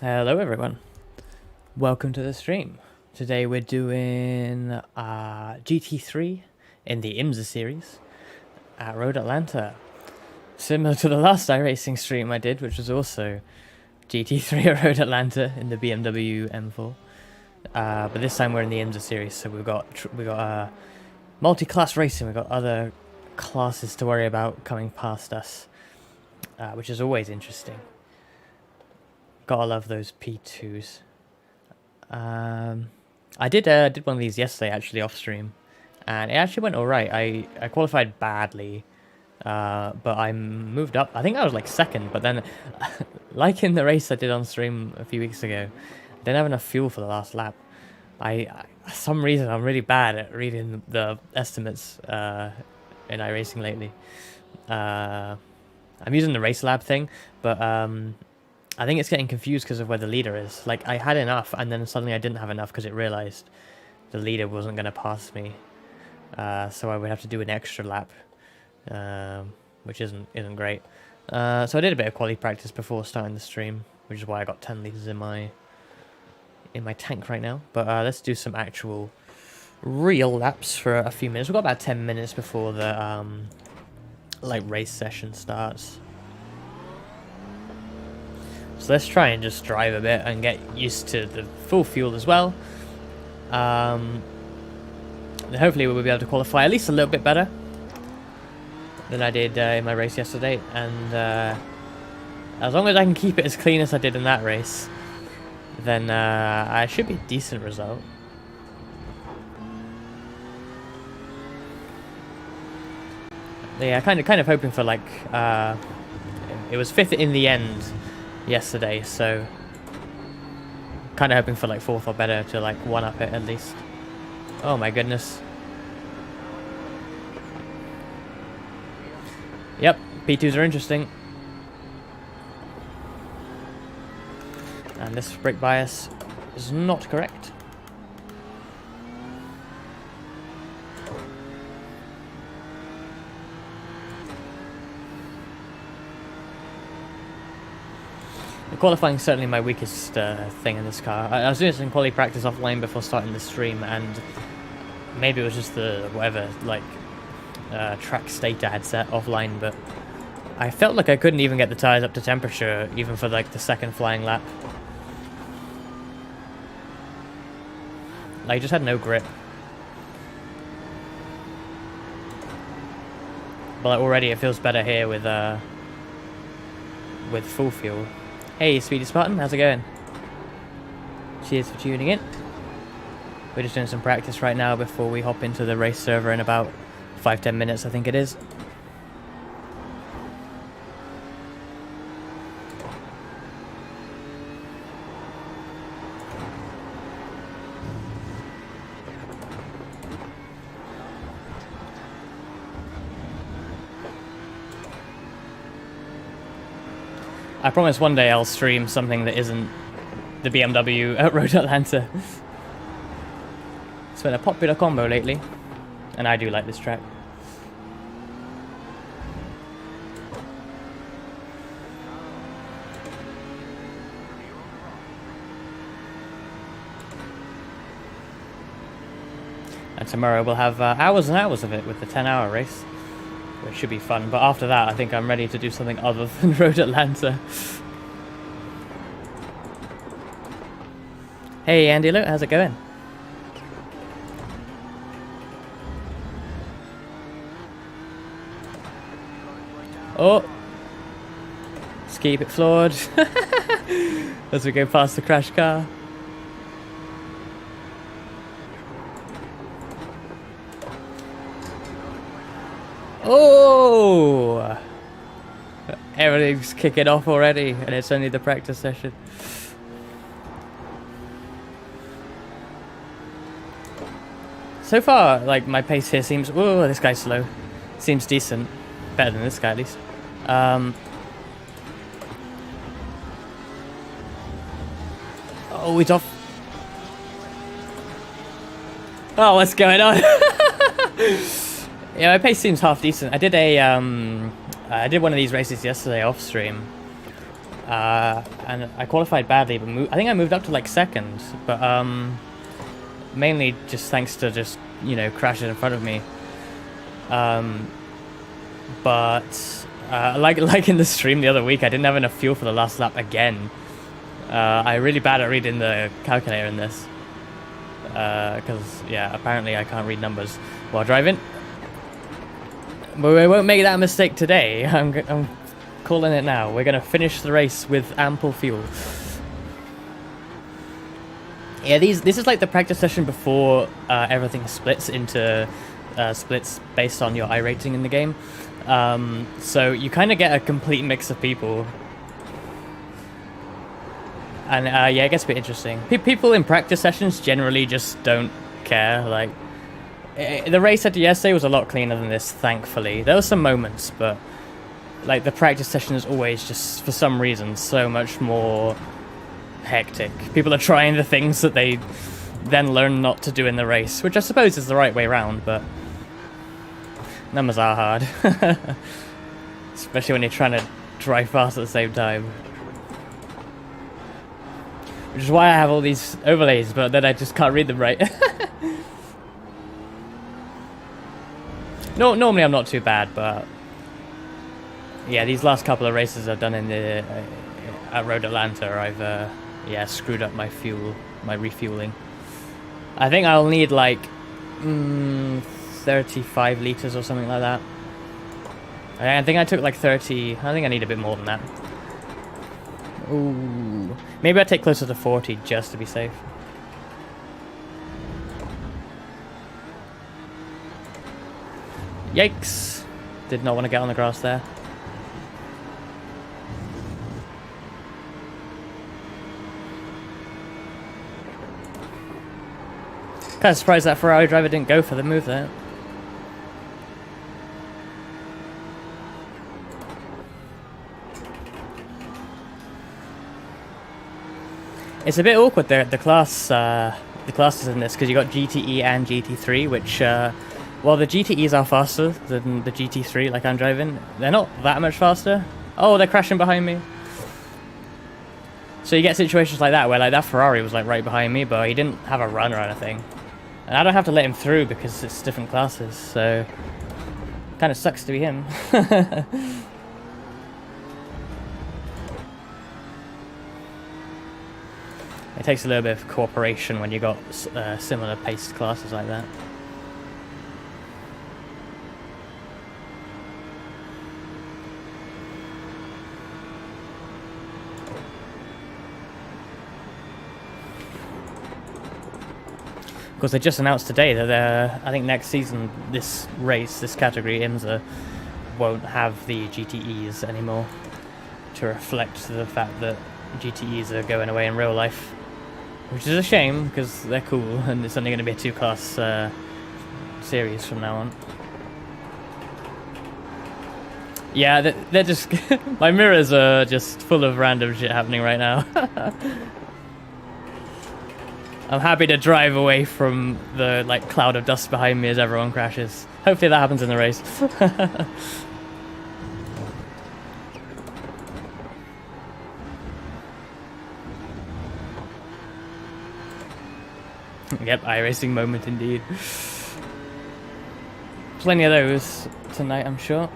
Hello everyone, welcome to the stream. Today we're doing GT3 in the IMSA Series at Road Atlanta. Similar to the last iRacing stream I did, which was also GT3 at Road Atlanta in the BMW M4. But this time we're in the IMSA Series, so we've got multi-class racing, we've got other classes to worry about coming past us, which is always interesting. Gotta love those P2s. I did one of these yesterday actually off stream, and it actually went alright. I qualified badly, but I moved up. I think I was like second, but then like in the race I did on stream a few weeks ago, I didn't have enough fuel for the last lap. For some reason I'm really bad at reading the estimates in iRacing lately. I'm using the race lab thing, but I think it's getting confused because of where the leader is. Like, I had enough, and then suddenly I didn't have enough because it realized the leader wasn't going to pass me. So I would have to do an extra lap, which isn't great. So I did a bit of quality practice before starting the stream, which is why I got 10 liters in my tank right now. But let's do some actual real laps for a few minutes. We've got about 10 minutes before the race session starts. So let's try and just drive a bit and get used to the full fuel as well. And hopefully we'll be able to qualify at least a little bit better than I did in my race yesterday. And as long as I can keep it as clean as I did in that race, then I should be a decent result. Yeah, kind of hoping for like it was 5th in the end yesterday, so kind of hoping for like 4th or better to like one up it at least. Oh my goodness. Yep, P2s are interesting. And this brake bias is not correct. Qualifying is certainly my weakest thing in this car. I was doing some quality practice offline before starting the stream, and maybe it was just the whatever track state I had set offline, but I felt like I couldn't even get the tires up to temperature even for like the second flying lap. I just had no grip. But already it feels better here with full fuel. Hey, Speedy Spartan, how's it going? Cheers for tuning in. We're just doing some practice right now before we hop into the race server in about 5-10 minutes, I think it is. I promise one day I'll stream something that isn't the BMW at Road Atlanta. It's been a popular combo lately, and I do like this track. And tomorrow we'll have hours and hours of it with the 10-hour race, which should be fun. But after that, I think I'm ready to do something other than Road Atlanta. Hey Andy, look, how's it going? Oh, let's keep it floored as we go past the crash car. Oh, everything's kicking off already, and it's only the practice session. So far, like, my pace here seems... Whoa, this guy's slow. Seems decent. Better than this guy, at least. Oh, he's off. Oh, what's going on? Yeah, my pace seems half decent. I did one of these races yesterday off stream, and I qualified badly, but I think I moved up to like second, but mainly just thanks to just, you know, crashes in front of me. But like in the stream the other week, I didn't have enough fuel for the last lap again. I'm really bad at reading the calculator in this, because yeah, apparently I can't read numbers while driving. But we won't make that mistake today. I'm calling it now. We're gonna finish the race with ample fuel. Yeah, this is like the practice session before everything splits into splits based on your iRating in the game. So you kind of get a complete mix of people. And yeah, it gets a bit interesting. People in practice sessions generally just don't care. Like, the race I did yesterday was a lot cleaner than this, thankfully. There were some moments, but like the practice session is always just, for some reason, so much more hectic. People are trying the things that they then learn not to do in the race, which I suppose is the right way around, but numbers are hard. Especially when you're trying to drive fast at the same time. Which is why I have all these overlays, but then I just can't read them right. No, normally I'm not too bad, but yeah, these last couple of races I've done in the at Road Atlanta, I've yeah, screwed up my refueling. I think I'll need like 35 liters or something like that. I think I took like 30. I think I need a bit more than that. Ooh, maybe I'll take closer to 40 just to be safe. Yikes! Did not want to get on the grass there. Kind of surprised that Ferrari driver didn't go for the move there. It's a bit awkward there at the classes in this, because you got GTE and GT3, which well, the GTEs are faster than the GT3, like I'm driving. They're not that much faster. Oh, they're crashing behind me. So you get situations like that where like that Ferrari was like right behind me, but he didn't have a run or anything. And I don't have to let him through because it's different classes, so kind of sucks to be him. It takes a little bit of cooperation when you got similar paced classes like that. Of course, they just announced today that I think next season, this category, IMSA, won't have the GTEs anymore, to reflect the fact that GTEs are going away in real life. Which is a shame, because they're cool, and it's only going to be a two-class series from now on. Yeah, they're just... my mirrors are just full of random shit happening right now. I'm happy to drive away from the like cloud of dust behind me as everyone crashes. Hopefully that happens in the race. Yep, iRacing moment indeed. Plenty of those tonight, I'm sure.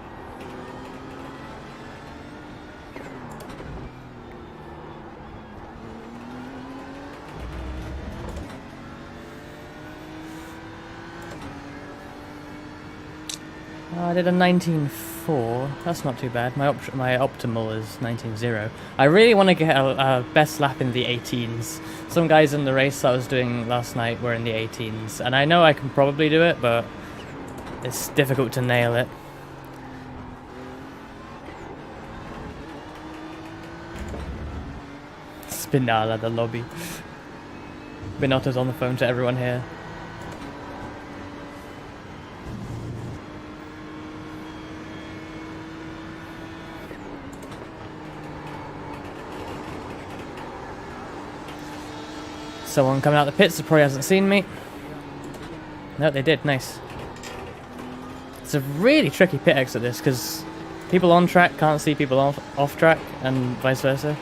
I did a 19.4. That's not too bad. My optimal is 19.0. I really want to get a best lap in the 18s. Some guys in the race I was doing last night were in the 18s, and I know I can probably do it, but it's difficult to nail it. Spinala, the lobby. Binotto's on the phone to everyone here. Someone coming out the pits that probably hasn't seen me. No, they did. Nice. It's a really tricky pit exit, this, because people on track can't see people off track, and vice versa.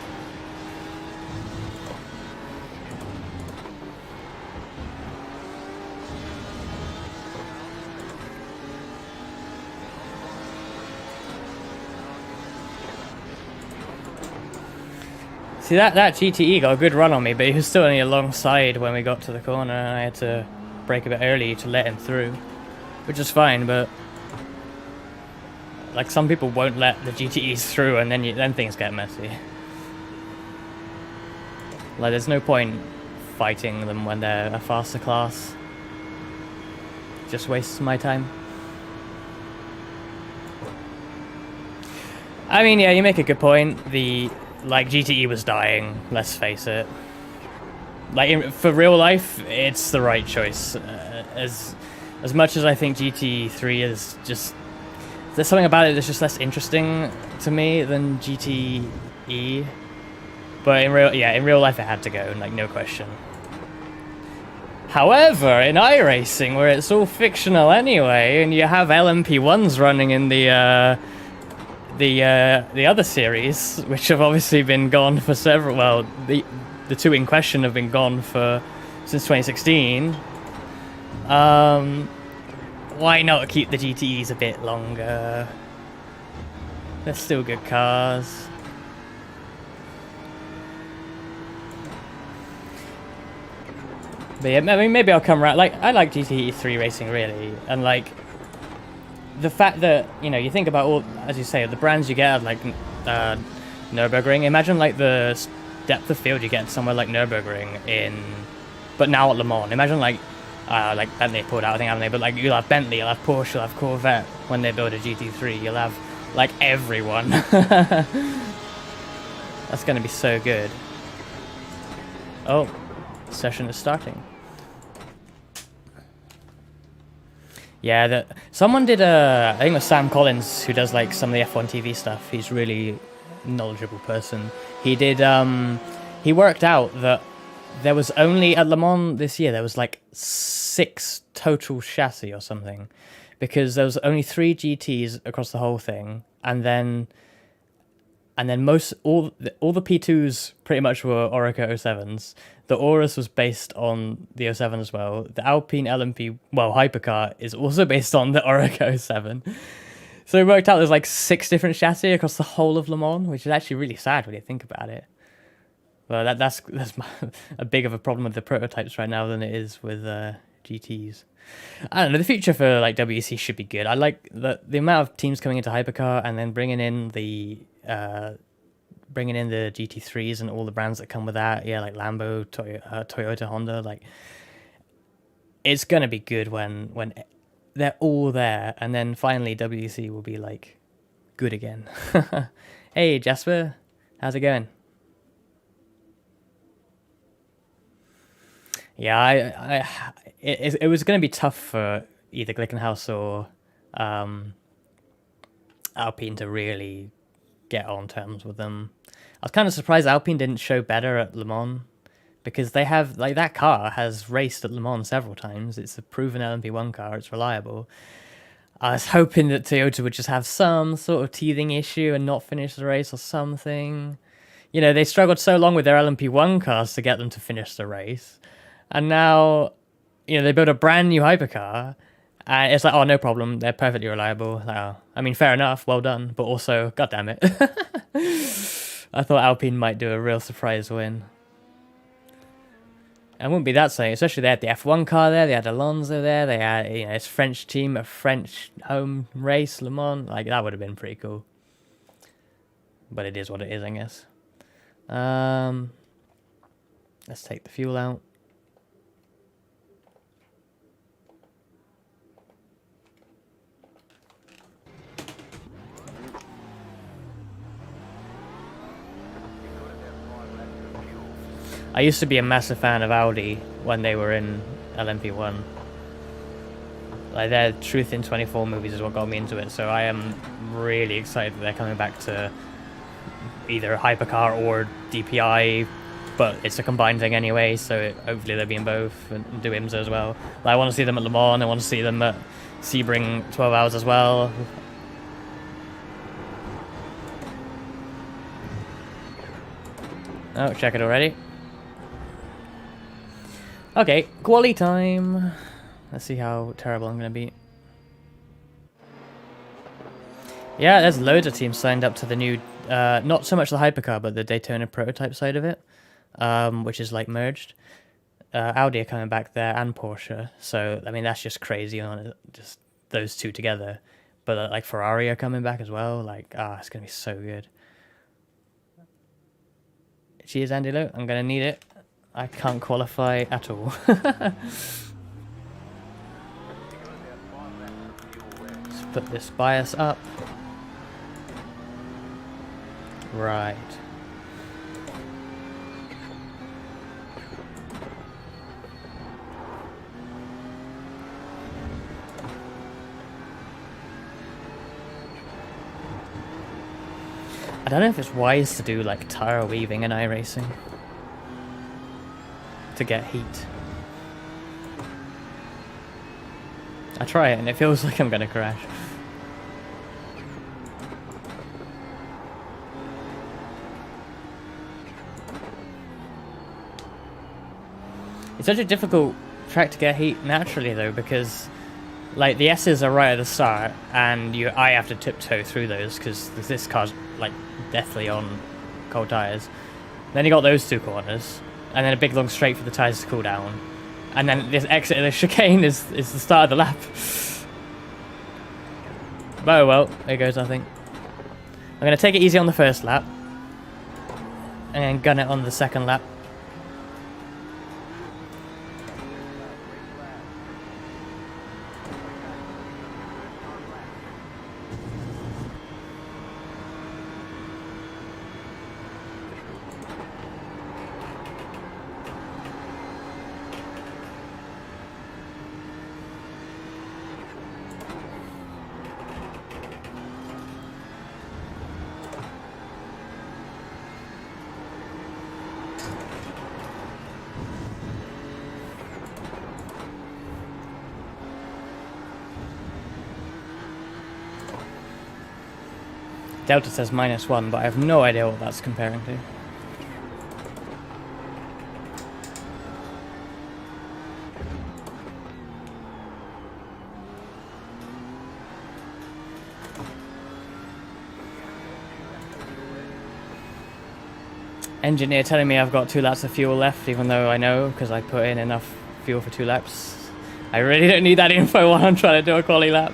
See, that GTE got a good run on me, but he was still only alongside when we got to the corner, and I had to brake a bit early to let him through, which is fine, but like some people won't let the GTEs through, and then things get messy. Like there's no point fighting them when they're a faster class. Just wastes my time. I mean, yeah, you make a good point. Like, GTE was dying, let's face it. Like, for real life, it's the right choice. As much as I think GT3 is just... There's something about it that's just less interesting to me than GTE. But in real life it had to go, like, no question. However, in iRacing, where it's all fictional anyway, and you have LMP1s running in the other series, which have obviously been gone for several... Well, the two in question have been gone since 2016. Why not keep the GTEs a bit longer? They're still good cars. But yeah, I mean, maybe I'll come around. Like, I like GT3 racing, really. And, like, the fact that, you know, you think about all, as you say, the brands you get at, like, Nürburgring. Imagine, like, the depth of field you get somewhere like Nürburgring but now at Le Mans. Imagine, like Bentley pulled out, I think, haven't they? But, like, you'll have Bentley, you'll have Porsche, you'll have Corvette when they build a GT3. You'll have, like, everyone. That's going to be so good. Oh, session is starting. Yeah, someone did I think it was Sam Collins, who does like some of the F1 TV stuff. He's really knowledgeable person. He did he worked out that there was only at Le Mans this year there was like 6 total chassis or something, because there was only 3 GTs across the whole thing, and then all the P2s pretty much were Oreca 07s. The Urus was based on the 07 as well. The Alpine LMP, well, hypercar is also based on the Oreca 07. So it worked out there's like 6 different chassis across the whole of Le Mans, which is actually really sad when you think about it. Well, that's a big of a problem with the prototypes right now than it is with GTs. I don't know, the future for like WEC should be good. I like the amount of teams coming into hypercar and then bringing in the GT3s and all the brands that come with that. Yeah, like Lambo, Toyota, Honda. Like, it's gonna be good when they're all there, and then finally WEC will be like good again. Hey Jasper, how's it going? Yeah, it was gonna be tough for either Glickenhaus or Alpine to really get on terms with them. I was kind of surprised Alpine didn't show better at Le Mans, because they have, like, that car has raced at Le Mans several times. It's a proven LMP1 car, it's reliable. I was hoping that Toyota would just have some sort of teething issue and not finish the race or something. You know, they struggled so long with their LMP1 cars to get them to finish the race. And now, you know, they built a brand new hypercar, and it's like, oh, no problem, they're perfectly reliable. Like, oh, I mean, fair enough, well done, but also, god damn it. I thought Alpine might do a real surprise win. It wouldn't be that saying, especially they had the F1 car there, they had Alonso there, they had, you know, his French team, a French home race, Le Mans. Like, that would have been pretty cool. But it is what it is, I guess. Let's take the fuel out. I used to be a massive fan of Audi when they were in LMP1. Like, their Truth in 24 movies is what got me into it, so I am really excited that they're coming back to either hypercar or DPI, but it's a combined thing anyway, so hopefully they'll be in both and do IMSA as well. Like, I want to see them at Le Mans, I want to see them at Sebring 12 Hours as well. Oh, check it already. Okay, quali time. Let's see how terrible I'm going to be. Yeah, there's loads of teams signed up to the new, not so much the hypercar, but the Daytona prototype side of it, which is like merged. Audi are coming back there and Porsche, so I mean that's just crazy on it, just those two together. But like Ferrari are coming back as well. Like, it's gonna be so good. Cheers, Andy Lowe. I'm gonna need it. I can't qualify at all. Let's put this bias up. Right. I don't know if it's wise to do like tire weaving in iRacing to get heat. I try it and it feels like I'm gonna crash. It's such a difficult track to get heat naturally though, because like the S's are right at the start and I have to tiptoe through those because this car's like deathly on cold tires. Then you got those two corners and then a big long straight for the tires to cool down. And then this exit of the chicane is the start of the lap. Oh well, there goes nothing. I'm going to take it easy on the first lap. And then gun it on the second lap. Delta says -1, but I have no idea what that's comparing to. Engineer telling me I've got 2 laps of fuel left, even though I know, because I put in enough fuel for 2 laps. I really don't need that info while I'm trying to do a quali lap.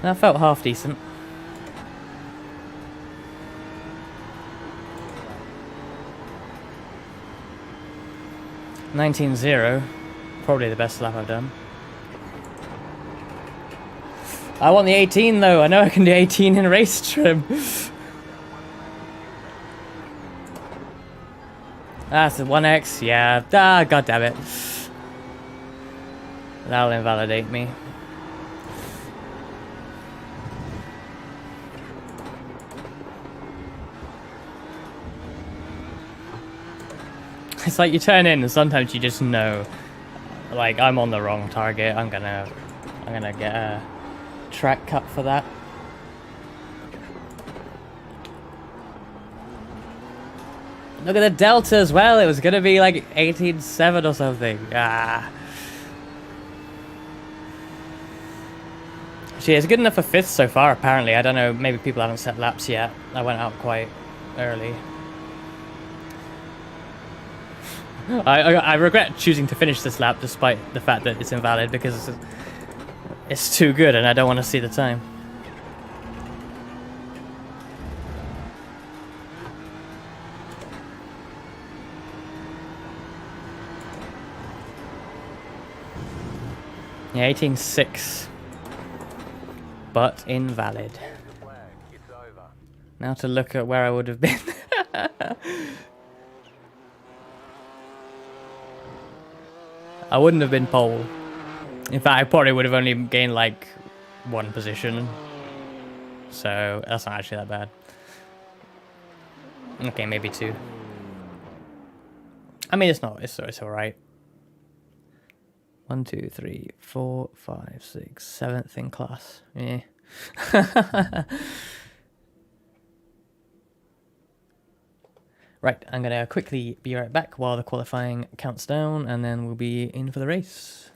That felt half decent. (19.0), probably the best lap I've done. I want the 18 though. I know I can do 18 in race trim. That's the 1x. Yeah. God damn it. That'll invalidate me. It's like you turn in and sometimes you just know, like, I'm on the wrong target. I'm gonna get a track cut for that. Look at the delta as well. It was gonna be like 18.7 or something. Actually, it's good enough for 5th so far. Apparently, I don't know. Maybe people haven't set laps yet. I went out quite early. I regret choosing to finish this lap despite the fact that it's invalid because it's too good and I don't want to see the time. Yeah, 18.6. But invalid. Now to look at where I would have been. I wouldn't have been pole. In fact, I probably would have only gained like 1 position. So that's not actually that bad. Okay, maybe 2. I mean, it's not. It's alright. 1, 2, 3, 4, 5, 6, 7th in class. Yeah. Right, I'm going to quickly be right back while the qualifying counts down, and then we'll be in for the race.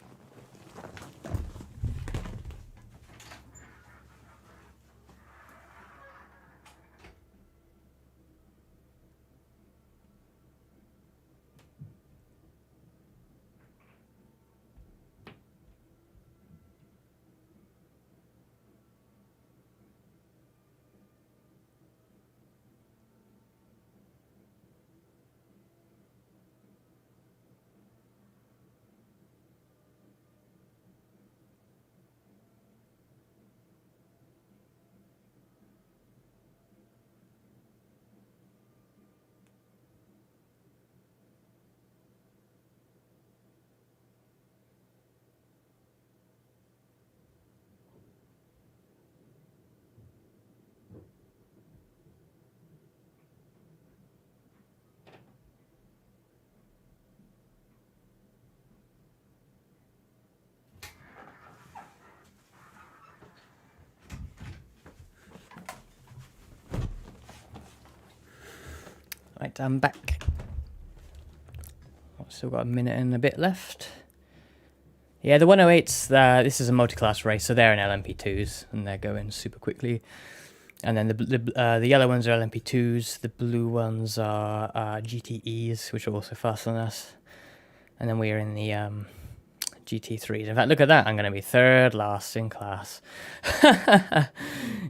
Right, I'm back. I've still got a minute and a bit left. Yeah, the 108s, this is a multi-class race, so they're in LMP2s, and they're going super quickly. And then the yellow ones are LMP2s, the blue ones are GTEs, which are also faster than us. And then we are in the GT3s. In fact, look at that, I'm going to be third last in class.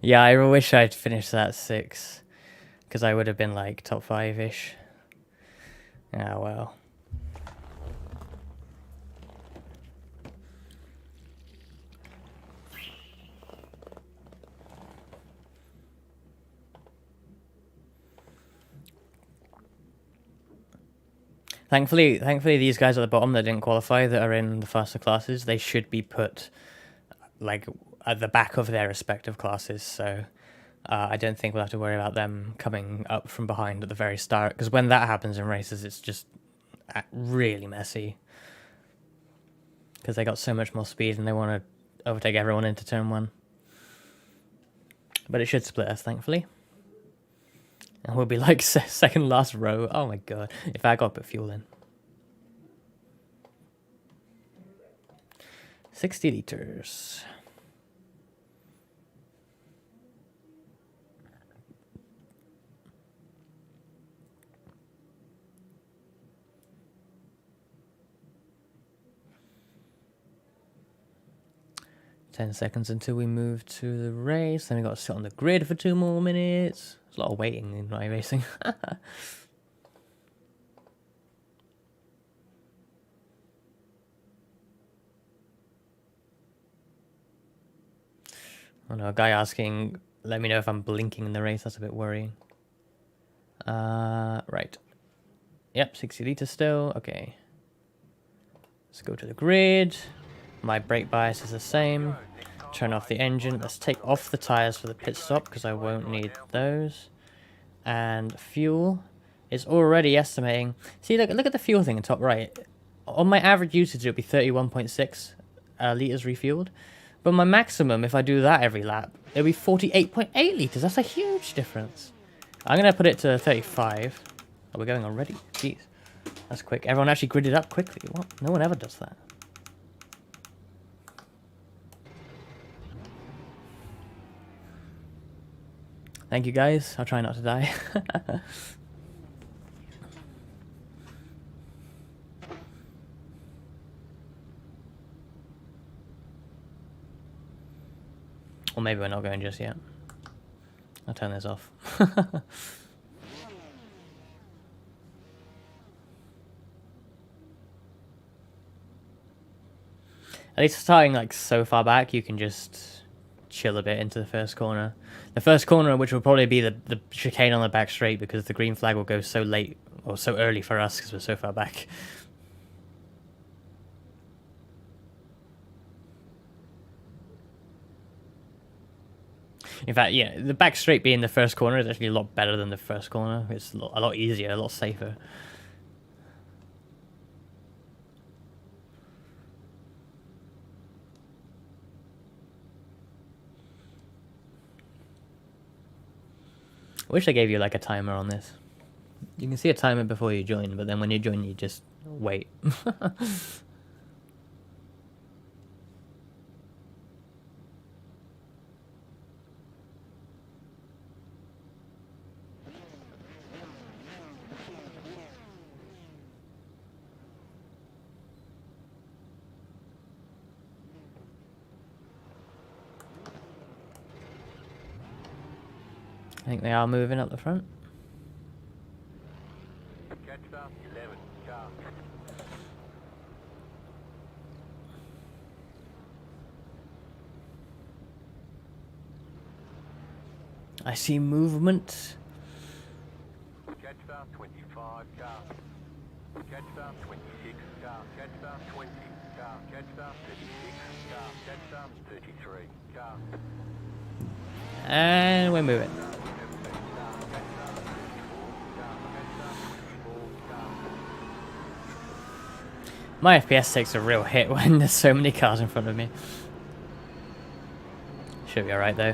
Yeah, I wish I'd finished that 6. Because I would have been like top 5-ish. Ah, well. Thankfully, these guys at the bottom that didn't qualify, that are in the faster classes, they should be put like at the back of their respective classes. So I don't think we'll have to worry about them coming up from behind at the very start, because when that happens in races, it's just really messy. Because they got so much more speed and they want to overtake everyone into turn 1. But it should split us, thankfully. And we'll be like second last row. Oh my god. If I got to put fuel in. 60 liters. Seconds until we move to the race. Then we got to sit on the grid for 2 more minutes. There's a lot of waiting in iRacing. Oh no, a guy asking, let me know if I'm blinking in the race. That's a bit worrying. Right. Yep, 60 liters still. Okay. Let's go to the grid. My brake bias is the same. Turn off the engine. Let's take off the tires for the pit stop because I won't need those. And fuel is already estimating. See, look at the fuel thing in top right. On my average usage, it'll be 31.6 liters refueled. But my maximum, if I do that every lap, it'll be 48.8 liters. That's a huge difference. I'm going to put it to 35. Oh, we're going already. Jeez. That's quick. Everyone actually gridded up quickly. What? No one ever does that. Thank you, guys. I'll try not to die. Or maybe we're not going just yet. I'll turn this off. At least starting like so far back, you can just chill a bit into the first corner. The first corner, which will probably be the chicane on the back straight, because the green flag will go so late, or so early for us, because we're so far back. In fact, yeah, the back straight being the first corner is actually a lot better than the first corner. It's a lot easier, a lot safer. wish I gave you like a timer on this. You can see a timer before you join, but then when you join, you just wait. I think they are moving up the front. I see movement. Catch start 25 car. Catch start 26 car. Catch start 20 car. Catch start 36 car. Catch start 33 car. And we're moving. My FPS takes a real hit when there's so many cars in front of me. Should be alright though.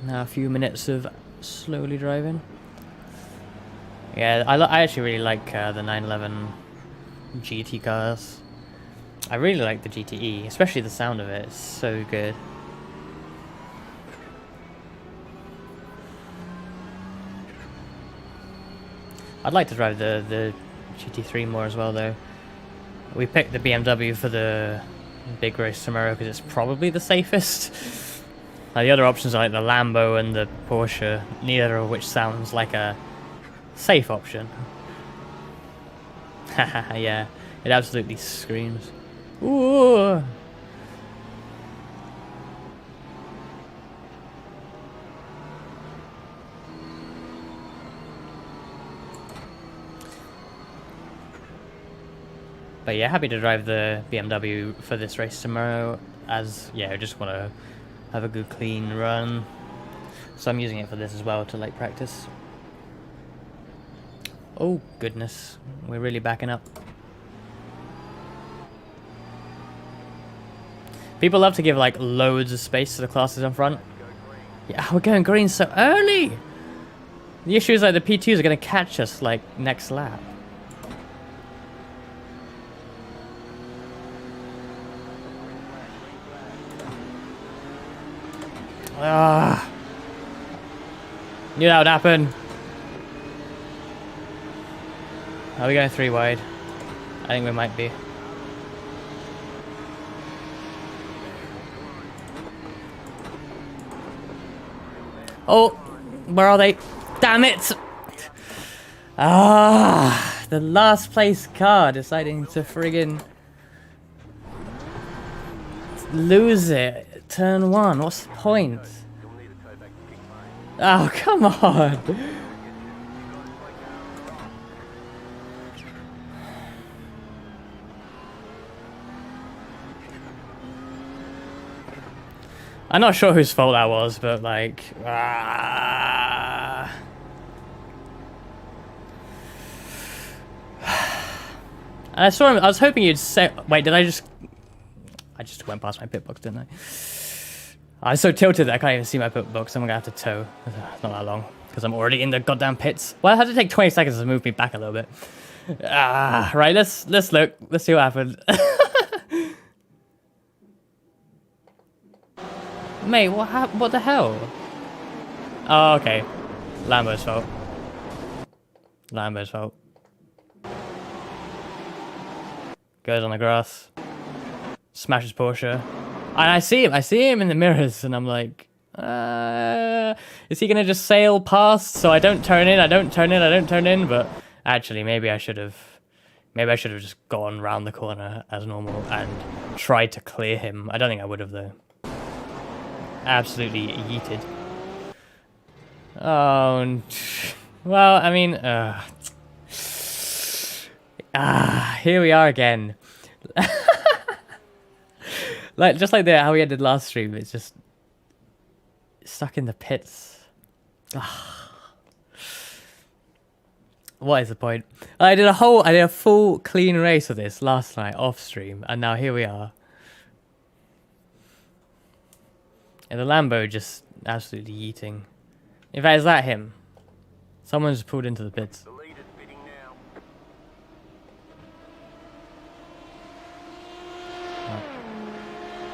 Now a few minutes of slowly driving. Yeah, I actually really like the 911 GT cars. I really like the GTE, especially the sound of it. It's so good. I'd like to drive the GT3 more as well, though. We picked the BMW for the big race tomorrow because it's probably the safest. The other options are like the Lambo and the Porsche, neither of which sounds like a safe option. Haha, yeah, it absolutely screams. Ooh. But yeah, happy to drive the BMW for this race tomorrow, as yeah, I just want to have a good clean run. So I'm using it for this as well to like practice. Oh goodness, we're really backing up. People love to give like loads of space to the classes in front. Yeah, we're going green so early! The issue is like the P2s are going to catch us like next lap. Ah, knew that would happen. Are we going 3 wide? I think we might be. Oh, where are they? Damn it! Ah, the last place car deciding to friggin' lose it. Turn 1, what's the point? Oh, come on! I'm not sure whose fault that was, but like... I saw him, I was hoping you'd say... Wait, did I just went past my pit box, didn't I? I'm so tilted that I can't even see my pit box. I'm gonna have to tow. It's not that long, because I'm already in the goddamn pits. Well, I had to take 20 seconds to move me back a little bit. Right, let's look. Let's see what happened. Mate, what the hell? Oh, okay. Lambo's fault. Lambo's fault. Goes on the grass. Smashes Porsche. And I see him in the mirrors, and I'm like, is he gonna just sail past so I don't turn in, but actually maybe I should have just gone round the corner as normal and tried to clear him. I don't think I would have though. Absolutely yeeted. Oh, well, I mean, here we are again. Like just like how we ended last stream, it's just stuck in the pits. What is the point? I did a full clean race of this last night off stream, and now here we are. And the Lambo just absolutely yeeting. In fact, is that him? Someone's pulled into the pits. The leader's bidding now.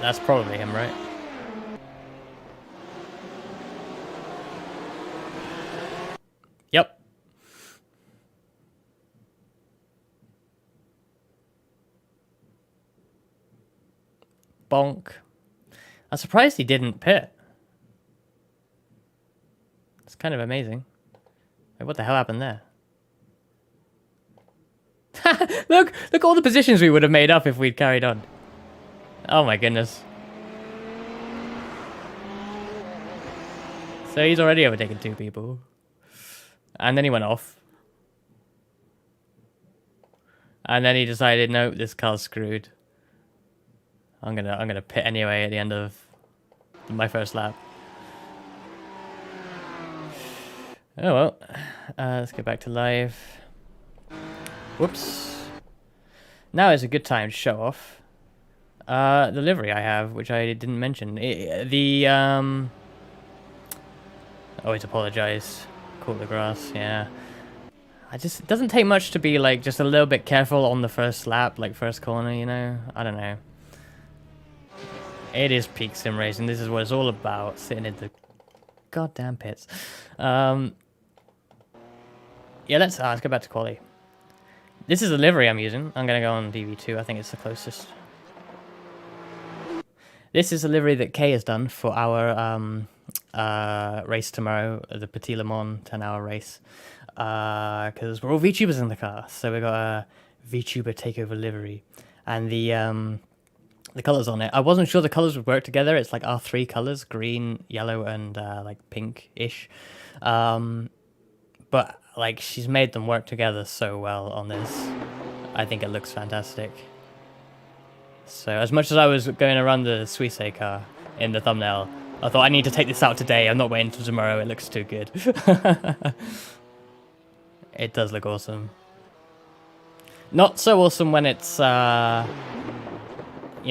That's probably him, right? Yep. Bonk. I'm surprised he didn't pit. It's kind of amazing. Wait, what the hell happened there? Look all the positions we would have made up if we'd carried on. Oh my goodness. So he's already overtaken 2 people. And then he went off. And then he decided, nope, this car's screwed. I'm gonna pit anyway at the end of my first lap. Oh well. Let's get back to live. Whoops. Now is a good time to show off the livery I have, which I didn't mention. Always apologize. Cool the grass, yeah. It doesn't take much to be like just a little bit careful on the first lap, like first corner, you know? I don't know. It is peak sim racing. This is what it's all about, sitting in the goddamn pits. Yeah, let's go back to quali. This is the livery I'm using. I'm gonna go on DV2. I think it's the closest. This is a livery that Kay has done for our race tomorrow, the Petit Le Mans 10-hour race. Because we're all VTubers in the car, so we got a VTuber takeover livery, and the colors on it. I wasn't sure the colors would work together. It's like our 3 colors: green, yellow, and like pink-ish. But like she's made them work together so well on this. I think it looks fantastic. So as much as I was going to run the Suisse car in the thumbnail, I thought I need to take this out today. I'm not waiting until tomorrow. It looks too good. It does look awesome. Not so awesome when it's, you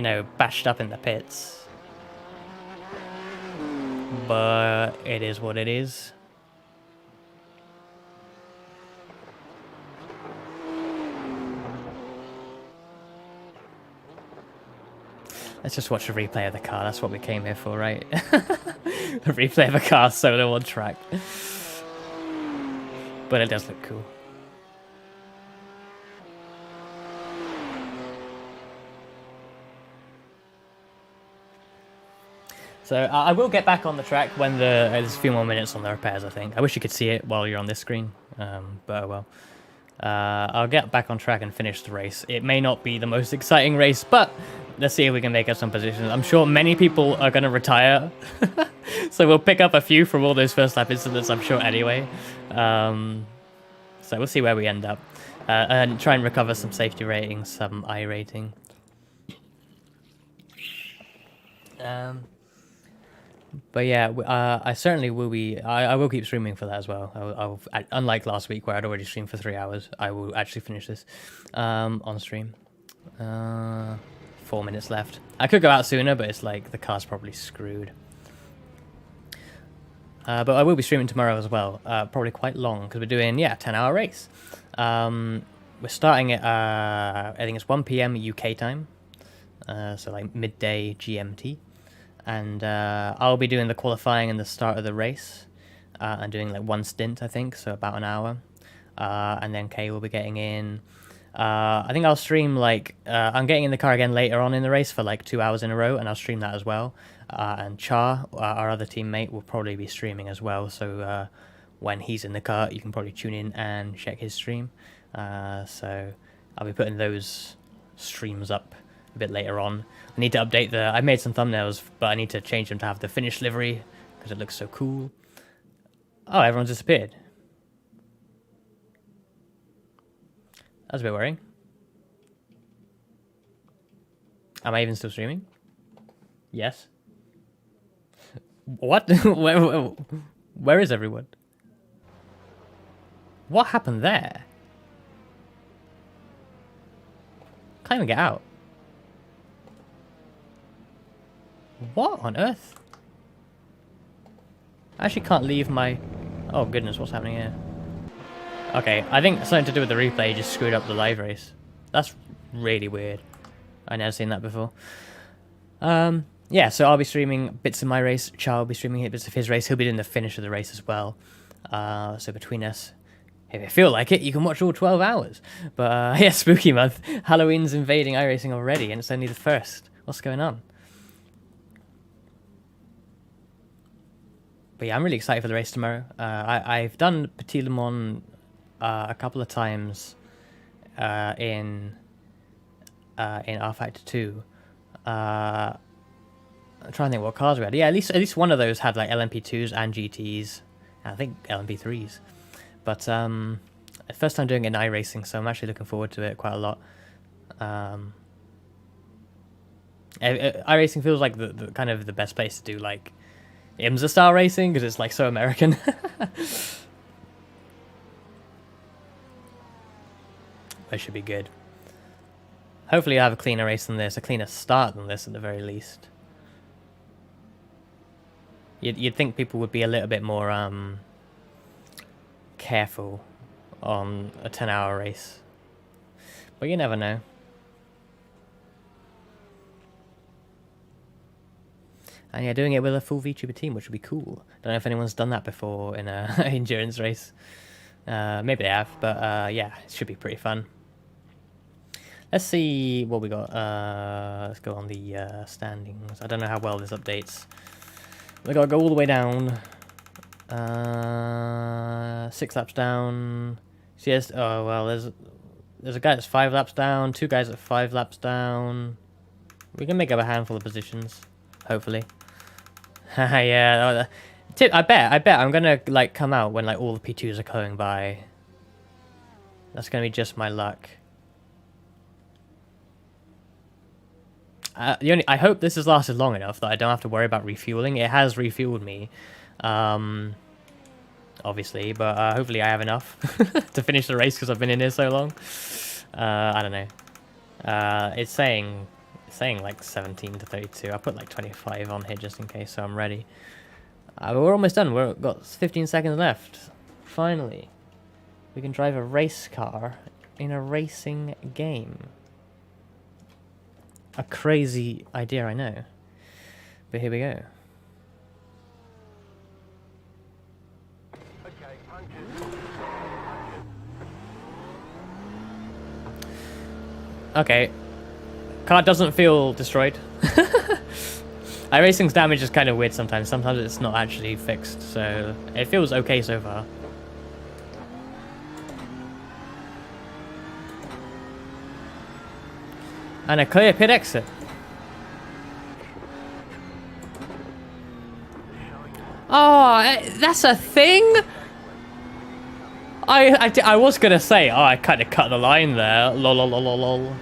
know, bashed up in the pits. But it is what it is. Let's just watch a replay of the car. That's what we came here for, right? A replay of a car solo on track. But it does look cool. So I will get back on the track when there's a few more minutes on the repairs, I think. I wish you could see it while you're on this screen, but oh well. I'll get back on track and finish the race. It may not be the most exciting race, but let's see if we can make up some positions. I'm sure many people are going to retire, so we'll pick up a few from all those first lap incidents, I'm sure, anyway. So we'll see where we end up. And try and recover some safety ratings, some I rating. But yeah, I certainly will be. I will keep streaming for that as well. Unlike last week where I'd already streamed for 3 hours, I will actually finish this on stream. 4 minutes left. I could go out sooner, but it's like the car's probably screwed. But I will be streaming tomorrow as well. Probably quite long because we're doing 10-hour race. We're starting at I think it's 1 PM UK time, so like midday GMT. And I'll be doing the qualifying and the start of the race, and doing like 1 stint, I think, so about an hour. And then Kay will be getting in. I think I'll stream like I'm getting in the car again later on in the race for like 2 hours in a row, and I'll stream that as well. And Char, our other teammate, will probably be streaming as well. So when he's in the car, you can probably tune in and check his stream. So I'll be putting those streams up a bit later on. I need to update I made some thumbnails, but I need to change them to have the finished livery because it looks so cool. Oh, everyone's disappeared. That's a bit worrying. Am I even still streaming? Yes. What? Where is everyone? What happened there? Can't even get out. What on earth? I actually can't leave my... Oh goodness, what's happening here? Okay, I think something to do with the replay just screwed up the live race. That's really weird. I've never seen that before. Yeah, so I'll be streaming bits of my race. Char will be streaming bits of his race. He'll be doing the finish of the race as well. So between us, if you feel like it, you can watch all 12 hours. But yeah, spooky month. Halloween's invading iRacing already, and it's only the 1st. What's going on? But yeah, I'm really excited for the race tomorrow. I've done Petit Le Mans a couple of times in R-Factor 2. I'm trying to think what cars we had. Yeah, at least one of those had like LMP2s and GTs. I think LMP3s. But first time doing it in iRacing, so I'm actually looking forward to it quite a lot. iRacing feels like the kind of the best place to do like IMSA style racing because it's like so American. It should be good. Hopefully I have a cleaner race than this, a cleaner start than this at the very least. You'd think people would be a little bit more careful on a 10-hour race. But you never know. And yeah, doing it with a full VTuber team, which would be cool. Don't know if anyone's done that before in a endurance race. Maybe they have, but yeah, it should be pretty fun. Let's see what we got. Let's go on the standings. I don't know how well this updates. We gotta go all the way down. 6 laps down. CS. Oh well, there's a guy that's 5 laps down. 2 guys at 5 laps down. We can make up a handful of positions, hopefully. Yeah. I bet I'm gonna like come out when like all the P2s are going by. That's gonna be just my luck. I hope this has lasted long enough that I don't have to worry about refueling. It has refueled me, obviously, but hopefully I have enough to finish the race because I've been in here so long. I don't know. It's saying like 17 to 32. I put like 25 on here just in case, so I'm ready. But we're almost done. We've got 15 seconds left. Finally, we can drive a race car in a racing game. A crazy idea, I know. But here we go. Okay, punches. Okay. Car doesn't feel destroyed. iRacing's damage is kind of weird sometimes. Sometimes it's not actually fixed, so it feels okay so far. And a clear pit exit. Oh, that's a thing? I was gonna say, oh, I kind of cut the line there. Lol, lol, lol, lol, lol.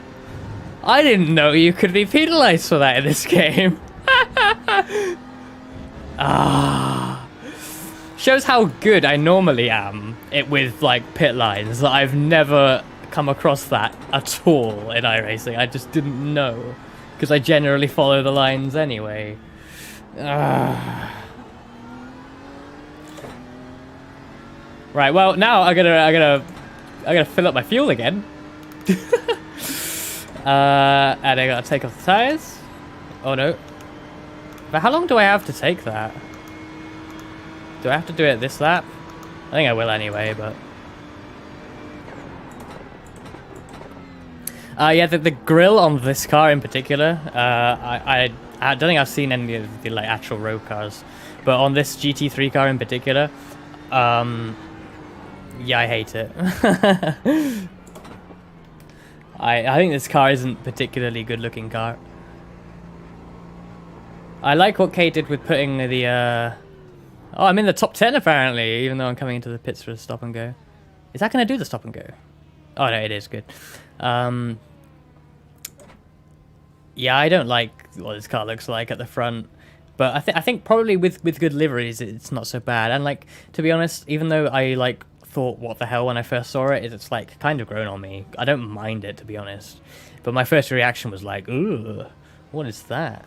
I didn't know you could be penalized for that in this game. Ah. Shows how good I normally am with like pit lines. I've never come across that at all in iRacing. I just didn't know because I generally follow the lines anyway. Right, well now I gotta fill up my fuel again. And I gotta take off the tires. Oh no. But how long do I have to take that? Do I have to do it this lap? I think I will anyway, but yeah, the grill on this car in particular, I don't think I've seen any of the like actual road cars, but on this GT3 car in particular, yeah, I hate it. I think this car isn't particularly good looking car. I like what Kate did with putting the oh, I'm in the top 10 apparently, even though I'm coming into the pits for a stop and go. Is that going to do the stop and go? Oh no, it is good. Yeah, I don't like what this car looks like at the front, but I think probably with good liveries it's not so bad. And like, to be honest, even though I like thought, what the hell, when I first saw it, is it's like kind of grown on me. I don't mind it, to be honest. But my first reaction was like, ooh, what is that?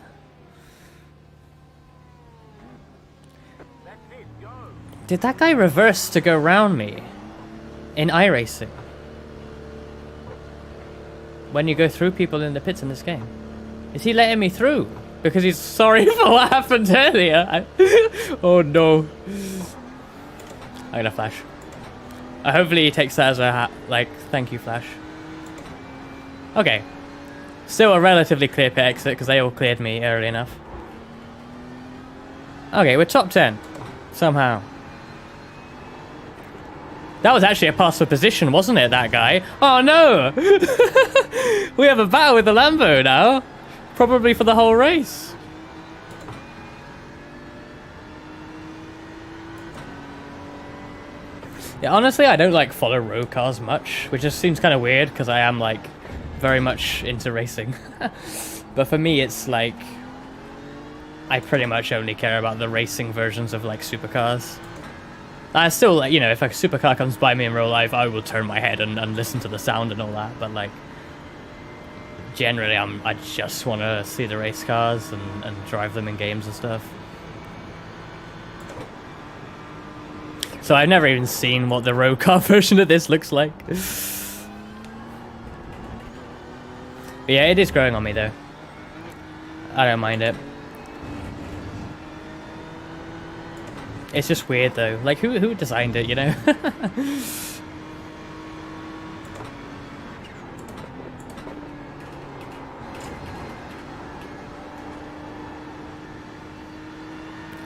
Did that guy reverse to go round me in iRacing? When you go through people in the pits in this game? Is he letting me through? Because he's sorry for what happened earlier. Oh no. I'm gonna flash. Hopefully he takes that as a like, thank you, Flash. Okay. Still a relatively clear pit exit because they all cleared me early enough. Okay, we're top 10. Somehow. That was actually a pass for position, wasn't it, that guy? Oh no! We have a battle with the Lambo now. Probably for the whole race. Yeah, honestly, I don't like follow road cars much, which just seems kind of weird because I am like very much into racing. But for me, it's like I pretty much only care about the racing versions of like supercars. I still, like, you know, if a supercar comes by me in real life, I will turn my head and listen to the sound and all that. But like, generally, I just want to see the race cars and drive them in games and stuff. So I've never even seen what the road car version of this looks like. But yeah, it is growing on me though. I don't mind it. It's just weird though. Like, who designed it, you know?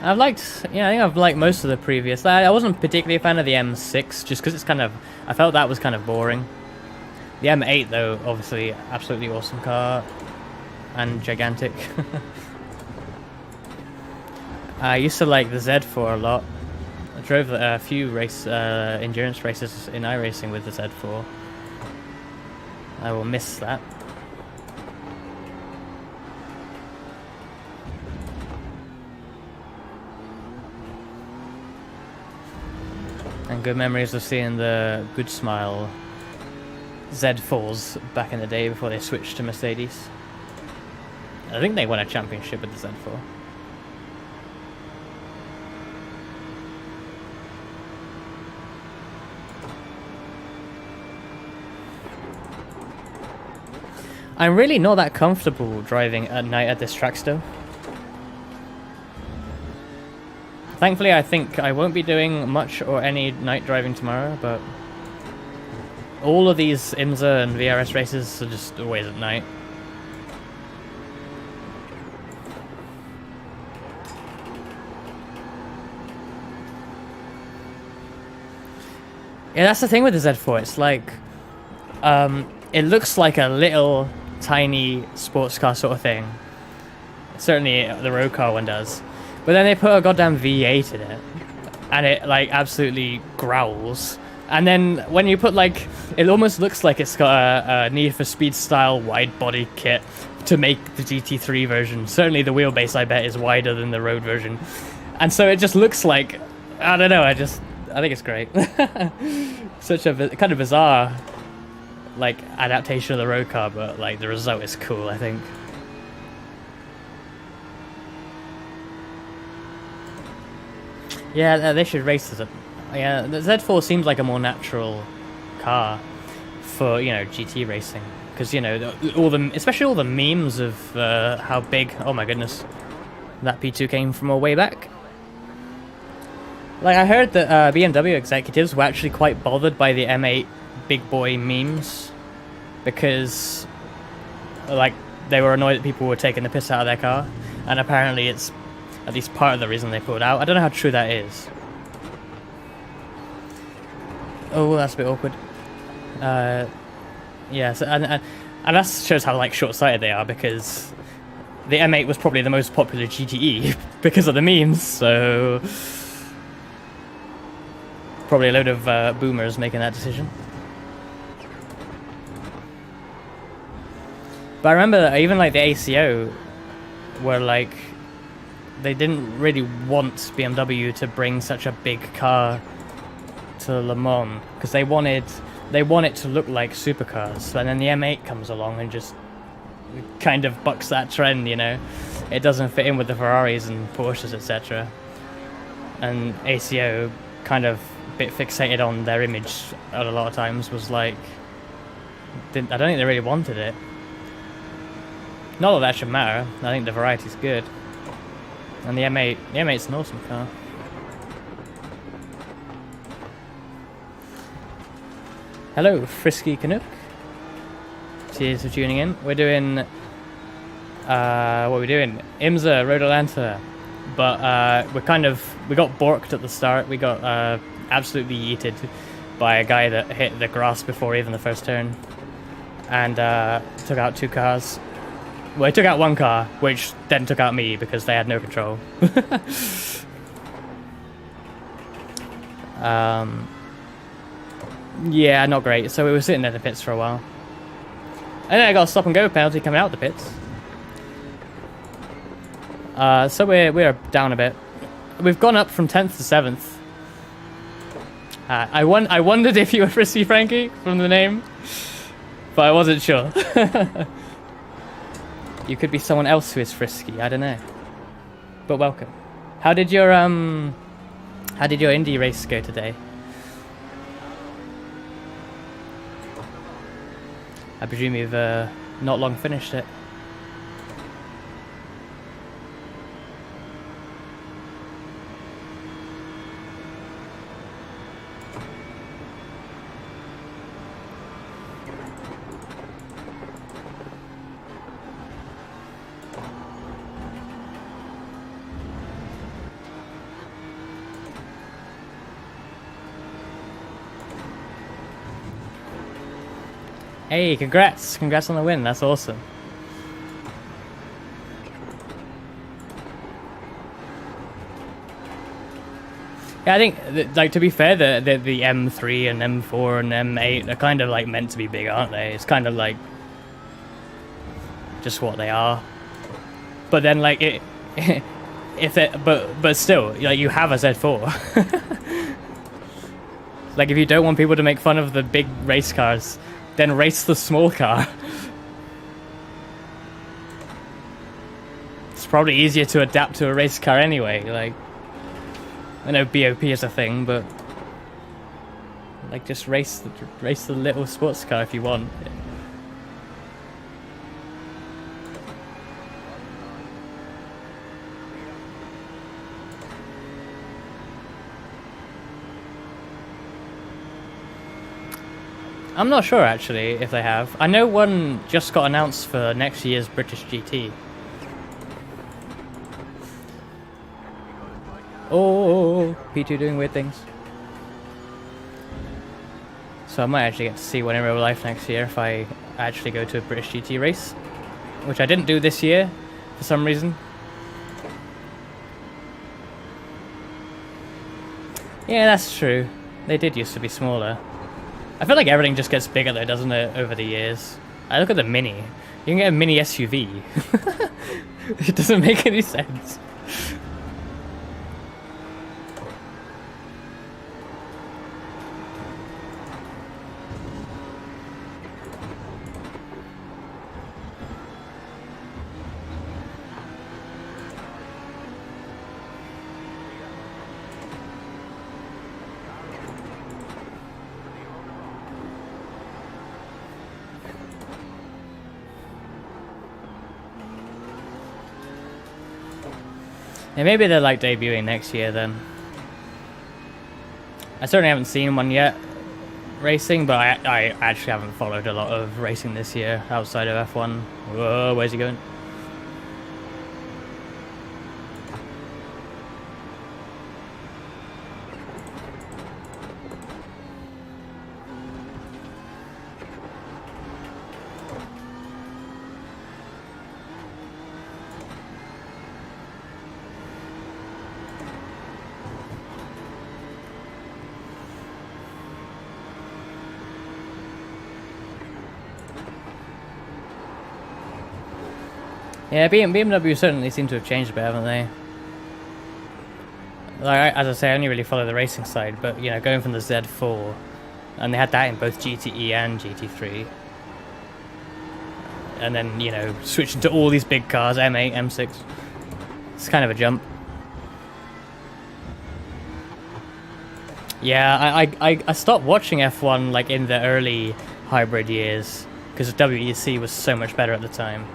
I've liked, yeah, I think I've liked most of the previous. I wasn't particularly a fan of the M6, just because it's kind of, I felt that was kind of boring. The M8 though, obviously, absolutely awesome car, and gigantic. I used to like the Z4 a lot. I drove a few endurance races in iRacing with the Z4. I will miss that. And good memories of seeing the Good Smile Z4s back in the day before they switched to Mercedes. I think they won a championship with the Z4. I'm really not that comfortable driving at night at this track still. Thankfully, I think I won't be doing much or any night driving tomorrow, but all of these IMSA and VRS races are just always at night. Yeah, that's the thing with the Z4. It's like, it looks like a little tiny sports car sort of thing. Certainly the road car one does. But then they put a goddamn V8 in it, and it like absolutely growls. And then when you put like, it almost looks like it's got a Need for Speed style wide body kit to make the GT3 version. Certainly the wheelbase, I bet, is wider than the road version. And so it just looks like, I don't know, I think it's great. Such a kind of bizarre like adaptation of the road car, but like the result is cool, I think. Yeah, they should race this. Yeah, the Z4 seems like a more natural car for, you know, GT racing, because, you know, especially all the memes of how big. Oh my goodness, that P2 came from a way back. Like, I heard that BMW executives were actually quite bothered by the M8 big boy memes, because like they were annoyed that people were taking the piss out of their car, and apparently it's at least part of the reason they pulled out. I don't know how true that is. Oh, that's a bit awkward. Yeah, so, and that shows how like short-sighted they are, because the M8 was probably the most popular GTE because of the memes. So probably a load of boomers making that decision. But I remember that even like the ACO were like, they didn't really want BMW to bring such a big car to Le Mans because they want it to look like supercars, and then the M8 comes along and just kind of bucks that trend, you know. It doesn't fit in with the Ferraris and Porsches, etc. And ACO kind of a bit fixated on their image a lot of times, was like, I don't think they really wanted it. Not that that should matter, I think the variety's good. And the M8's an awesome car. Hello, Frisky Canuck. Cheers for tuning in. We're doing, what are we doing? IMSA Road Atlanta. But we got borked at the start. We got absolutely yeeted by a guy that hit the grass before even the first turn. And took out 2 cars. Well, he took out 1 car, which then took out me because they had no control. Yeah, not great. So we were sitting in the pits for a while. And then I got a stop and go penalty coming out the pits. So we're down a bit. We've gone up from 10th to 7th. I wondered if you were Frisky Frankie from the name, but I wasn't sure. You could be someone else who is frisky, I don't know. But welcome. How did your indie race go today? I presume you've not long finished it. Hey, congrats! Congrats on the win, that's awesome. Yeah, I think, like, to be fair, the M3 and M4 and M8 are kind of, like, meant to be big, aren't they? It's kind of, like, just what they are. But then, like, but still, like, you have a Z4. Like, if you don't want people to make fun of the big race cars, then race the small car. It's probably easier to adapt to a race car anyway. Like, I know BOP is a thing, but like, just race the little sports car if you want. I'm not sure actually if they have. I know one just got announced for next year's British GT. Oh, P2 doing weird things. So I might actually get to see one in real life next year if I actually go to a British GT race, which I didn't do this year for some reason. Yeah, that's true. They did used to be smaller. I feel like everything just gets bigger though, doesn't it, over the years? I look at the Mini. You can get a Mini SUV. It doesn't make any sense. Yeah, maybe they're like debuting next year then. I certainly haven't seen one yet racing, but I actually haven't followed a lot of racing this year outside of F1. Whoa, where's he going? Yeah, BMW certainly seem to have changed a bit, haven't they? Like, as I say, I only really follow the racing side, but you know, going from the Z4, and they had that in both GTE and GT3, and then you know, switching to all these big cars, M8, M6. It's kind of a jump. Yeah, I stopped watching F1 like in the early hybrid years because WEC was so much better at the time.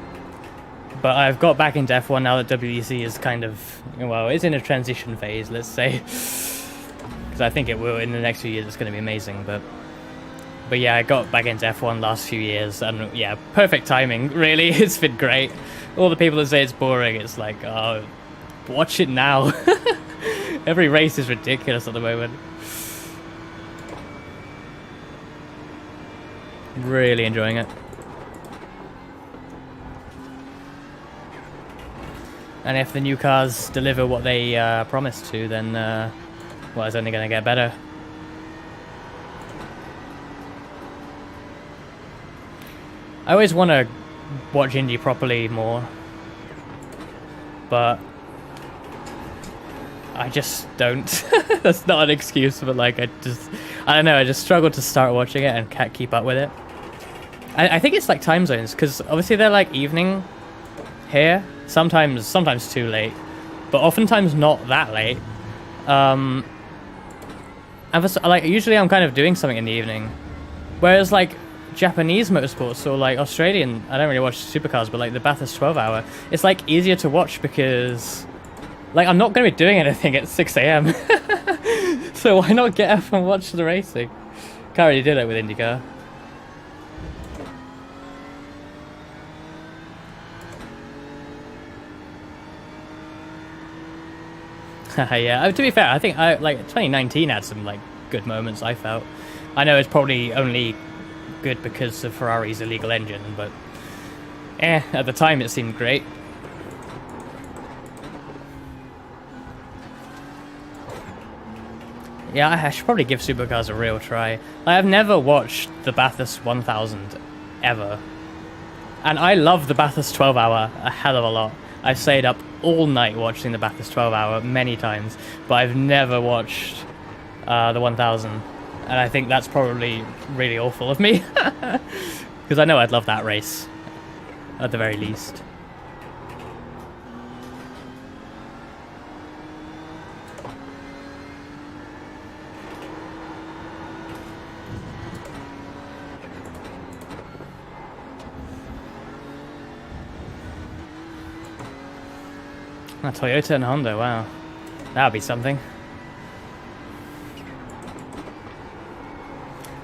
But I've got back into F1 now that WEC is kind of, well, it's in a transition phase, let's say. Because I think it will, in the next few years, it's going to be amazing. But yeah, I got back into F1 last few years, and yeah, perfect timing, really. It's been great. All the people that say it's boring, it's like, oh, watch it now. Every race is ridiculous at the moment. Really enjoying it. And if the new cars deliver what they promised to, then well, it's only going to get better. I always want to watch Indy properly more, but I just don't. That's not an excuse, but like I don't know, I just struggle to start watching it and can't keep up with it. I think it's like time zones, because obviously they're like evening here, sometimes too late, but oftentimes not that late. And like usually I'm kind of doing something in the evening, whereas like Japanese motorsports or like Australian, I don't really watch supercars, but like the Bathurst 12 hour, it's like easier to watch because like I'm not going to be doing anything at 6 AM. So why not get up and watch the racing? Can't really do that with IndyCar. Yeah, to be fair, I think like 2019 had some like good moments, I felt. I know it's probably only good because of Ferrari's illegal engine, but at the time it seemed great. Yeah, I should probably give supercars a real try. I've never watched the Bathurst 1000 ever, and I love the Bathurst 12 hour a hell of a lot. I've stayed up all night watching the Bathurst 12 hour many times, but I've never watched the 1000, and I think that's probably really awful of me, because I know I'd love that race at the very least. A Toyota and Honda, wow. That would be something.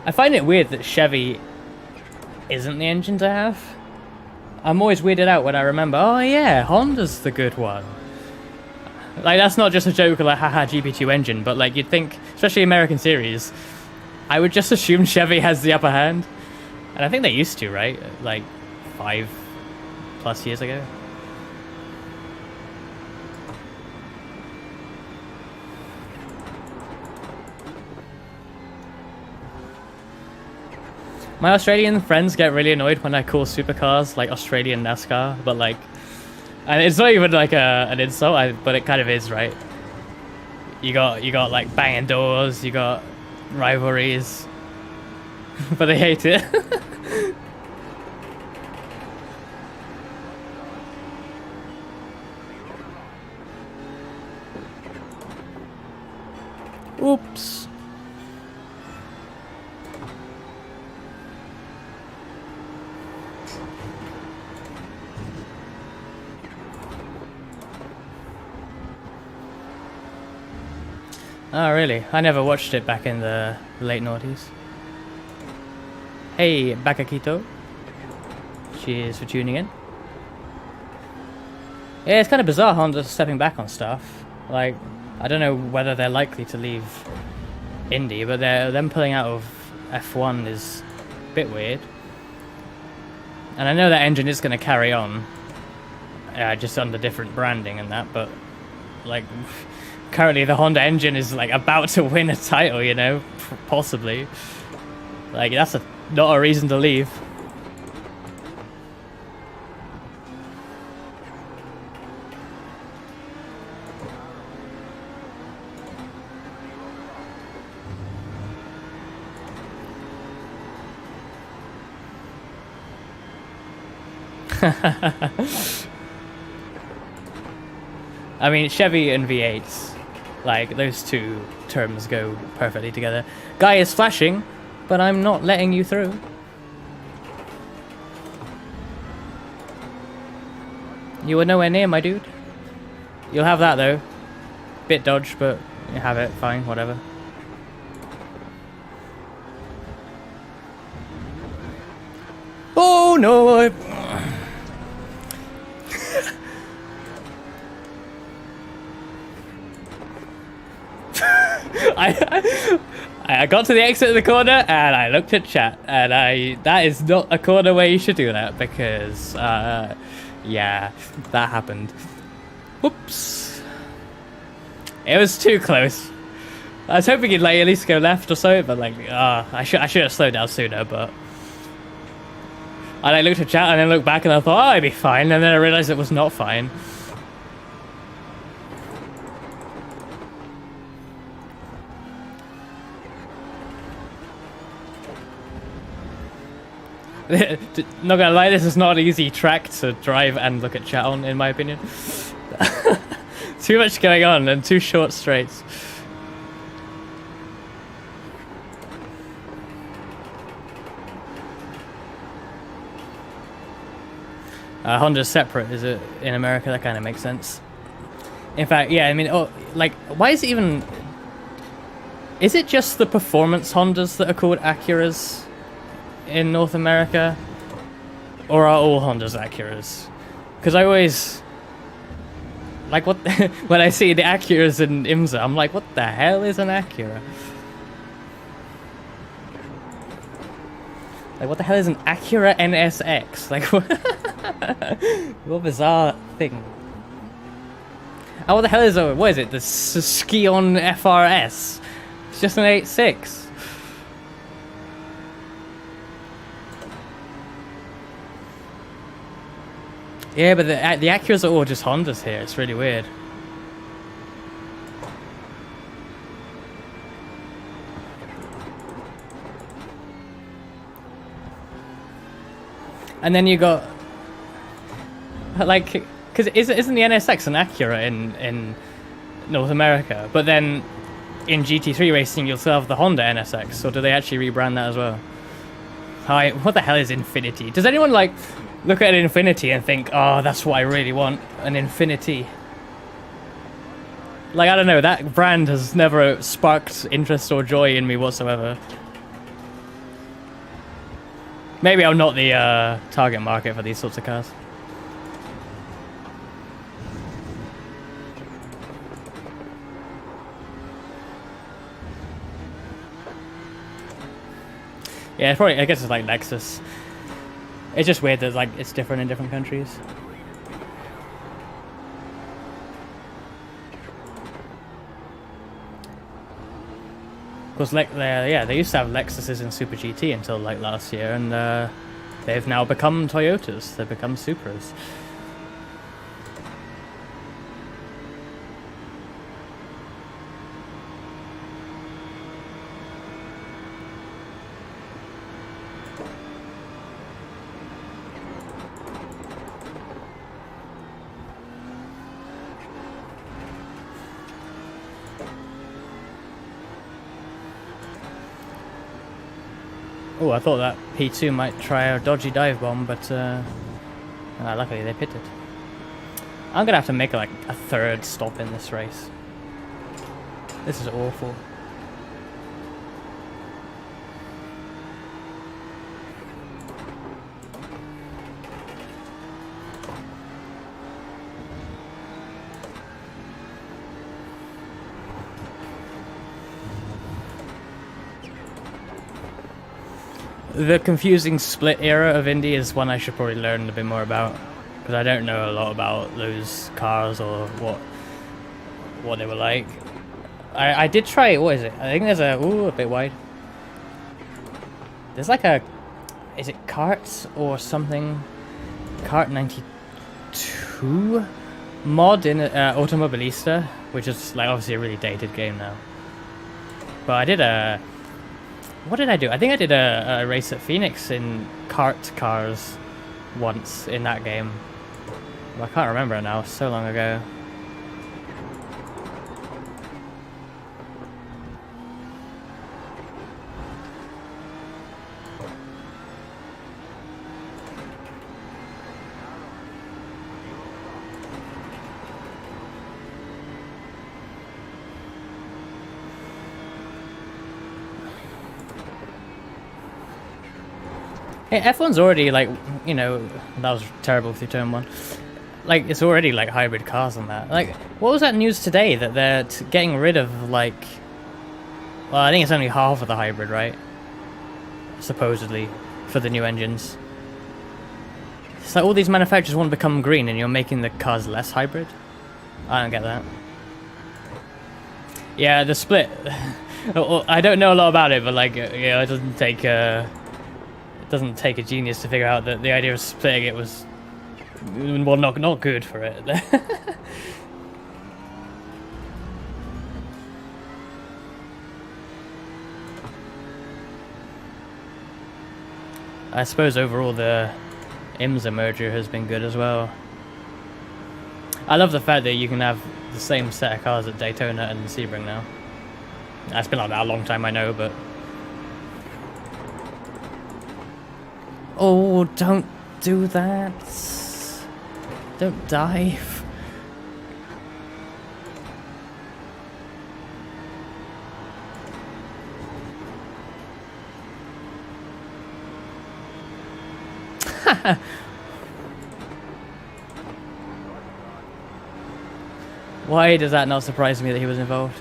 I find it weird that Chevy isn't the engine to have. I'm always weirded out when I remember, oh yeah, Honda's the good one. Like, that's not just a joke like, haha, GP2 engine, but like, you'd think, especially American Series, I would just assume Chevy has the upper hand. And I think they used to, right? Like, 5+ years ago. My Australian friends get really annoyed when I call supercars like Australian NASCAR, but like, and it's not even like an insult, but it kind of is, right? You got like banging doors, you got rivalries, but they hate it. Oops. Oh, really? I never watched it back in the late noughties. Hey, Bakakito. Cheers for tuning in. Yeah, it's kind of bizarre Honda stepping back on stuff. Like, I don't know whether they're likely to leave Indy, but them pulling out of F1 is a bit weird. And I know that engine is going to carry on, just under different branding and that, but like, currently the Honda engine is like about to win a title, you know, possibly. Like, that's not a reason to leave. I mean, Chevy and V8s, like, those two terms go perfectly together. Guy is flashing, but I'm not letting you through. You were nowhere near, my dude. You'll have that, though. Bit dodge, but you have it. Fine, whatever. Oh, no! I got to the exit of the corner and I looked at chat and that is not a corner where you should do that because yeah, that happened. Whoops. It was too close. I was hoping he'd like at least go left or so, but like I should have slowed down sooner, but I looked at chat and then looked back and I thought, oh, I'd be fine, and then I realized it was not fine. Not gonna lie, this is not an easy track to drive and look at chat on, in my opinion. Too much going on and too short straights. Honda's separate, is it, in America? That kind of makes sense. In fact, yeah, I mean, oh, like, why is it even... Is it just the performance Hondas that are called Acuras in North America? Or are all Hondas Acuras? Because I always... Like, what... when I see the Acuras in IMSA, I'm like, what the hell is an Acura? Like, what the hell is an Acura NSX? Like, what bizarre thing. Oh, what the hell is it? What is it? The Skion FRS? It's just an 8.6. Yeah, but the Acuras are all just Hondas here. It's really weird. And then you got, like, because isn't the NSX an Acura in North America? But then in GT3 racing you'll still have the Honda NSX. So do they actually rebrand that as well? What the hell is Infinity? Does anyone like look at an Infinity and think, oh, that's what I really want, an Infinity? Like, I don't know, that brand has never sparked interest or joy in me whatsoever. Maybe I'm not the target market for these sorts of cars. Yeah, it's probably, I guess it's like Lexus. It's just weird that like it's different in different countries. Because they used to have Lexuses in Super GT until like last year, and they've now become Toyotas. They've become Supras. Oh, I thought that P2 might try a dodgy dive bomb, but luckily they pitted. I'm gonna have to make like a third stop in this race. This is awful. The confusing split era of Indy is one I should probably learn a bit more about, because I don't know a lot about those cars or what they were like. I did try, what is it? I think there's a bit wide. There's like a, is it Kart or something? Kart 92 mod in Automobilista, which is like obviously a really dated game now. But I did a, what did I do? I think I did a race at Phoenix in kart cars once in that game. I can't remember it now, so long ago. Hey, F1's already like, you know, that was terrible through turn one. Like, it's already like hybrid cars on that. Like, what was that news today that they're getting rid of like, well, I think it's only half of the hybrid, right? Supposedly, for the new engines. It's like all these manufacturers want to become green and you're making the cars less hybrid? I don't get that. Yeah, the split. I don't know a lot about it, but like, yeah, it doesn't take a genius to figure out that the idea of splitting it was, well, not good for it. I suppose overall the IMSA merger has been good as well. I love the fact that you can have the same set of cars at Daytona and Sebring now. It's been like that a long time, I know, but... Oh, don't do that. Don't dive. Why does that not surprise me that he was involved?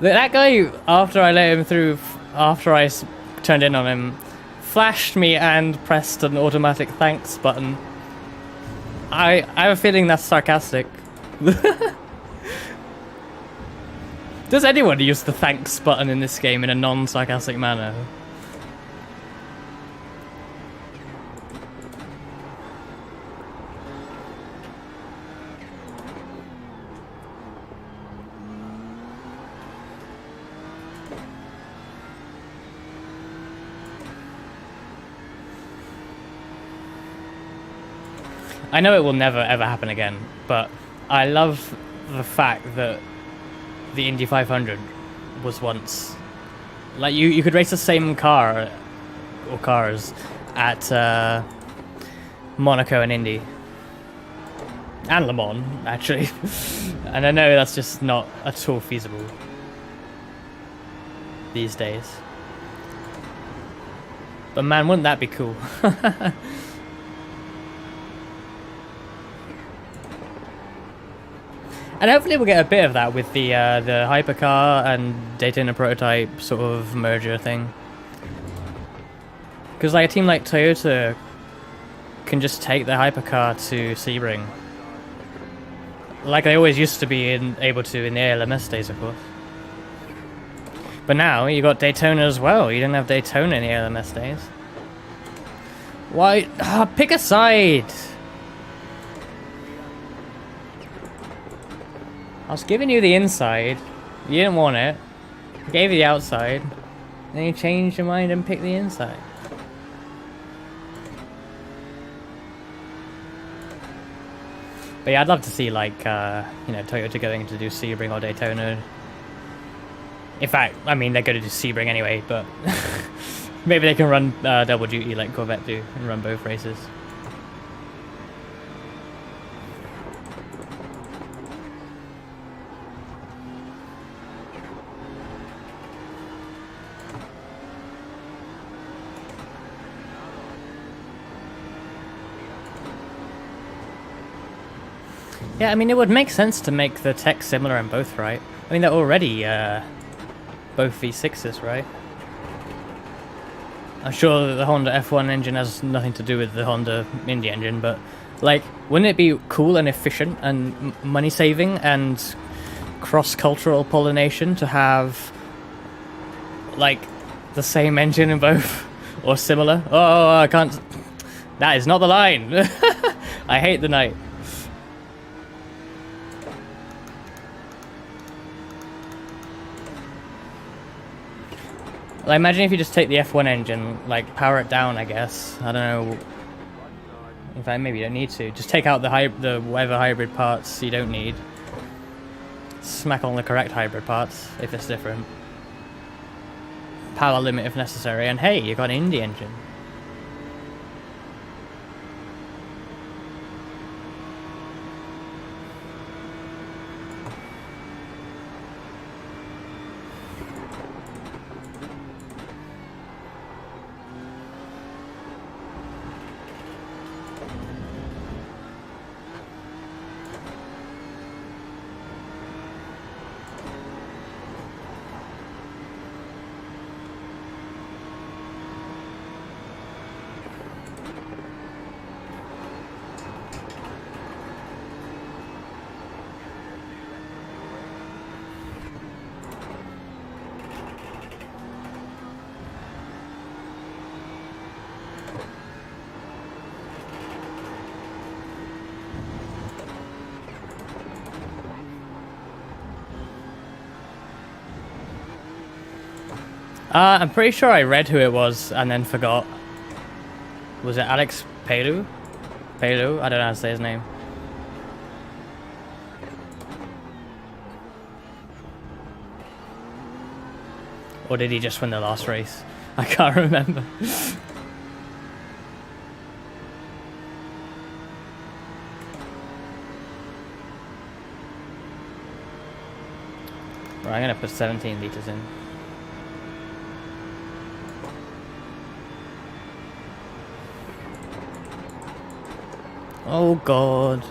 That guy, after I let him through, after I turned in on him, flashed me and pressed an automatic thanks button. I have a feeling that's sarcastic. Does anyone use the thanks button in this game in a non-sarcastic manner? I know it will never ever happen again, but I love the fact that the Indy 500 was once... Like, you could race the same car, or cars, at Monaco and Indy. And Le Mans, actually. And I know that's just not at all feasible these days. But man, wouldn't that be cool? And hopefully we'll get a bit of that with the hypercar and Daytona prototype sort of merger thing. Because like a team like Toyota can just take the hypercar to Sebring, like they always used to be able to in the ALMS days, of course. But now you got Daytona as well. You didn't have Daytona in the ALMS days. Why? Pick a side. I was giving you the inside, you didn't want it, I gave you the outside, then you changed your mind and picked the inside. But yeah, I'd love to see like, you know, Toyota going to do Sebring or Daytona. In fact, I mean, they're going to do Sebring anyway, but maybe they can run double duty like Corvette do and run both races. Yeah, I mean, it would make sense to make the tech similar in both, right? I mean, they're already both V6s, right? I'm sure that the Honda F1 engine has nothing to do with the Honda Indy engine, but, like, wouldn't it be cool and efficient and money-saving and cross-cultural pollination to have, like, the same engine in both? Or similar? Oh, I can't... That is not the line! I hate the night. Like, imagine if you just take the F1 engine, like, power it down, I guess. I don't know. In fact, maybe you don't need to. Just take out the whatever hybrid parts you don't need. Smack on the correct hybrid parts, if it's different. Power limit if necessary, and hey, you got an Indy engine. I'm pretty sure I read who it was and then forgot. Was it Alex Pelu? Pelu? I don't know how to say his name. Or did he just win the last race? I can't remember. Right, I'm gonna put 17 liters in. Oh god.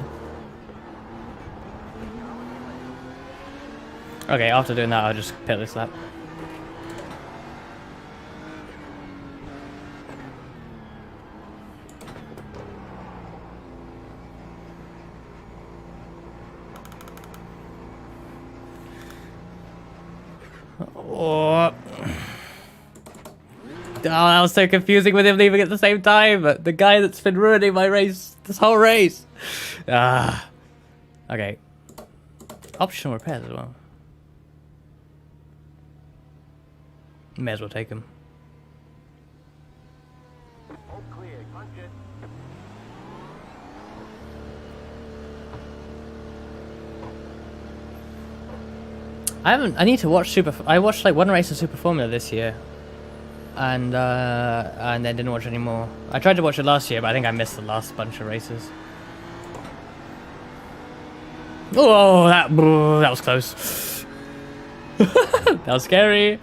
Okay, after doing that, I'll just pit this lap. Oh. That was so confusing with him leaving at the same time. The guy that's been ruining my race, this whole race. Okay. Optional repairs as well. May as well take him. All clear, punch it. I need to watch I watched like one race of Super Formula this year. And then didn't watch any more. I tried to watch it last year, but I think I missed the last bunch of races. Oh, that was close. That was scary.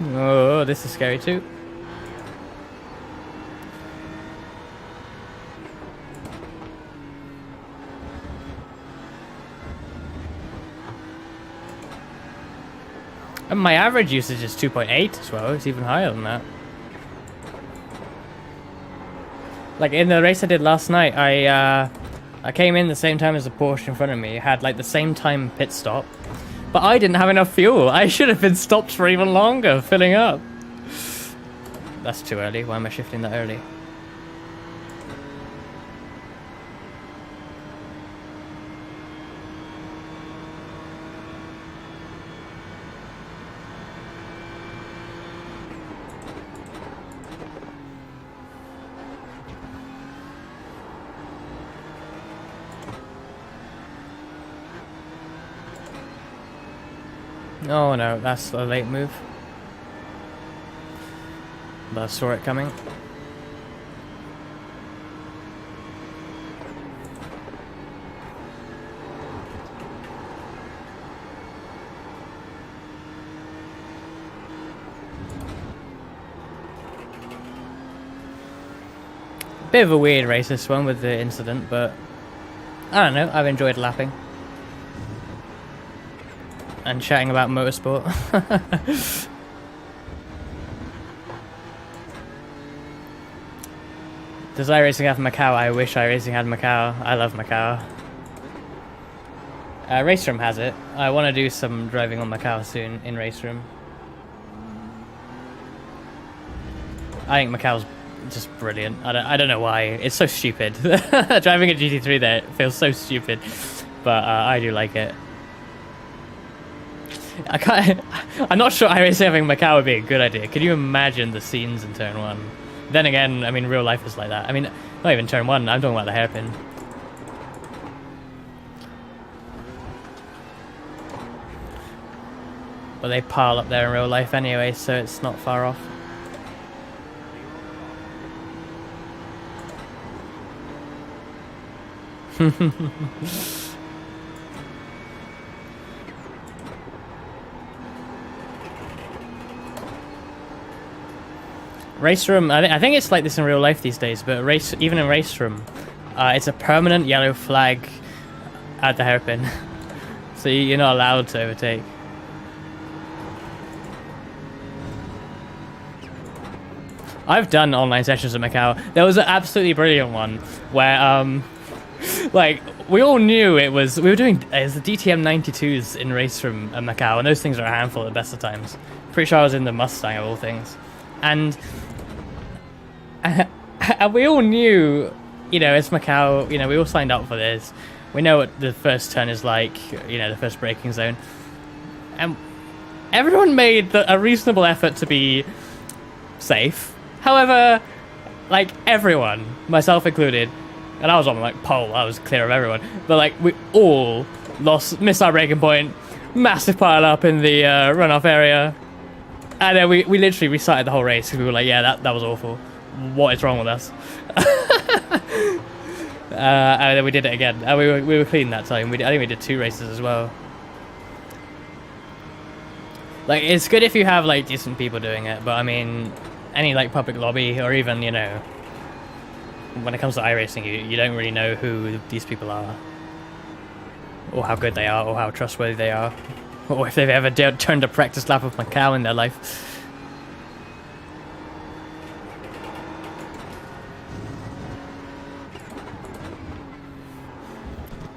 Oh, this is scary too. And my average usage is 2.8 as well. It's even higher than that. Like in the race I did last night, I came in the same time as the Porsche in front of me. It had like the same time pit stop, but I didn't have enough fuel. I should have been stopped for even longer, filling up. That's too early. Why am I shifting that early? Oh no, that's a late move. But I saw it coming. Bit of a weird race this one with the incident, but I don't know, I've enjoyed lapping. And chatting about motorsport. Does iRacing have Macau? I wish iRacing had Macau. I love Macau. Race Room has it. I want to do some driving on Macau soon in Race Room. I think Macau's just brilliant. I don't know why. It's so stupid. Driving a GT3 there feels so stupid. But I do like it. I can't. I'm not sure iRacing having Macau would be a good idea. Could you imagine the scenes in Turn 1? Then again, I mean, real life is like that. I mean, not even Turn 1. I'm talking about the hairpin. But they pile up there in real life anyway, so it's not far off. Race room, I think it's like this in real life these days, but even in race room, it's a permanent yellow flag at the hairpin. So you're not allowed to overtake. I've done online sessions at Macau. There was an absolutely brilliant one where, like, we all knew we were doing the DTM 92s in race room at Macau, and those things are a handful at the best of times. Pretty sure I was in the Mustang of all things. And we all knew, you know, it's Macau, you know, we all signed up for this. We know what the first turn is like, you know, the first braking zone. And everyone made a reasonable effort to be safe. However, like, everyone, myself included, and I was on, like, pole, I was clear of everyone, but, like, we all missed our braking point, massive pile up in the runoff area, and then we literally restarted the whole race, because we were like, yeah, that was awful. What is wrong with us? And then we did it again, and we were clean that time. I think we did 2 races as well. Like, it's good if you have, like, decent people doing it, but, I mean, any, like, public lobby, or even, you know, when it comes to iRacing, you don't really know who these people are, or how good they are, or how trustworthy they are, or if they've ever turned a practice lap of Macau in their life.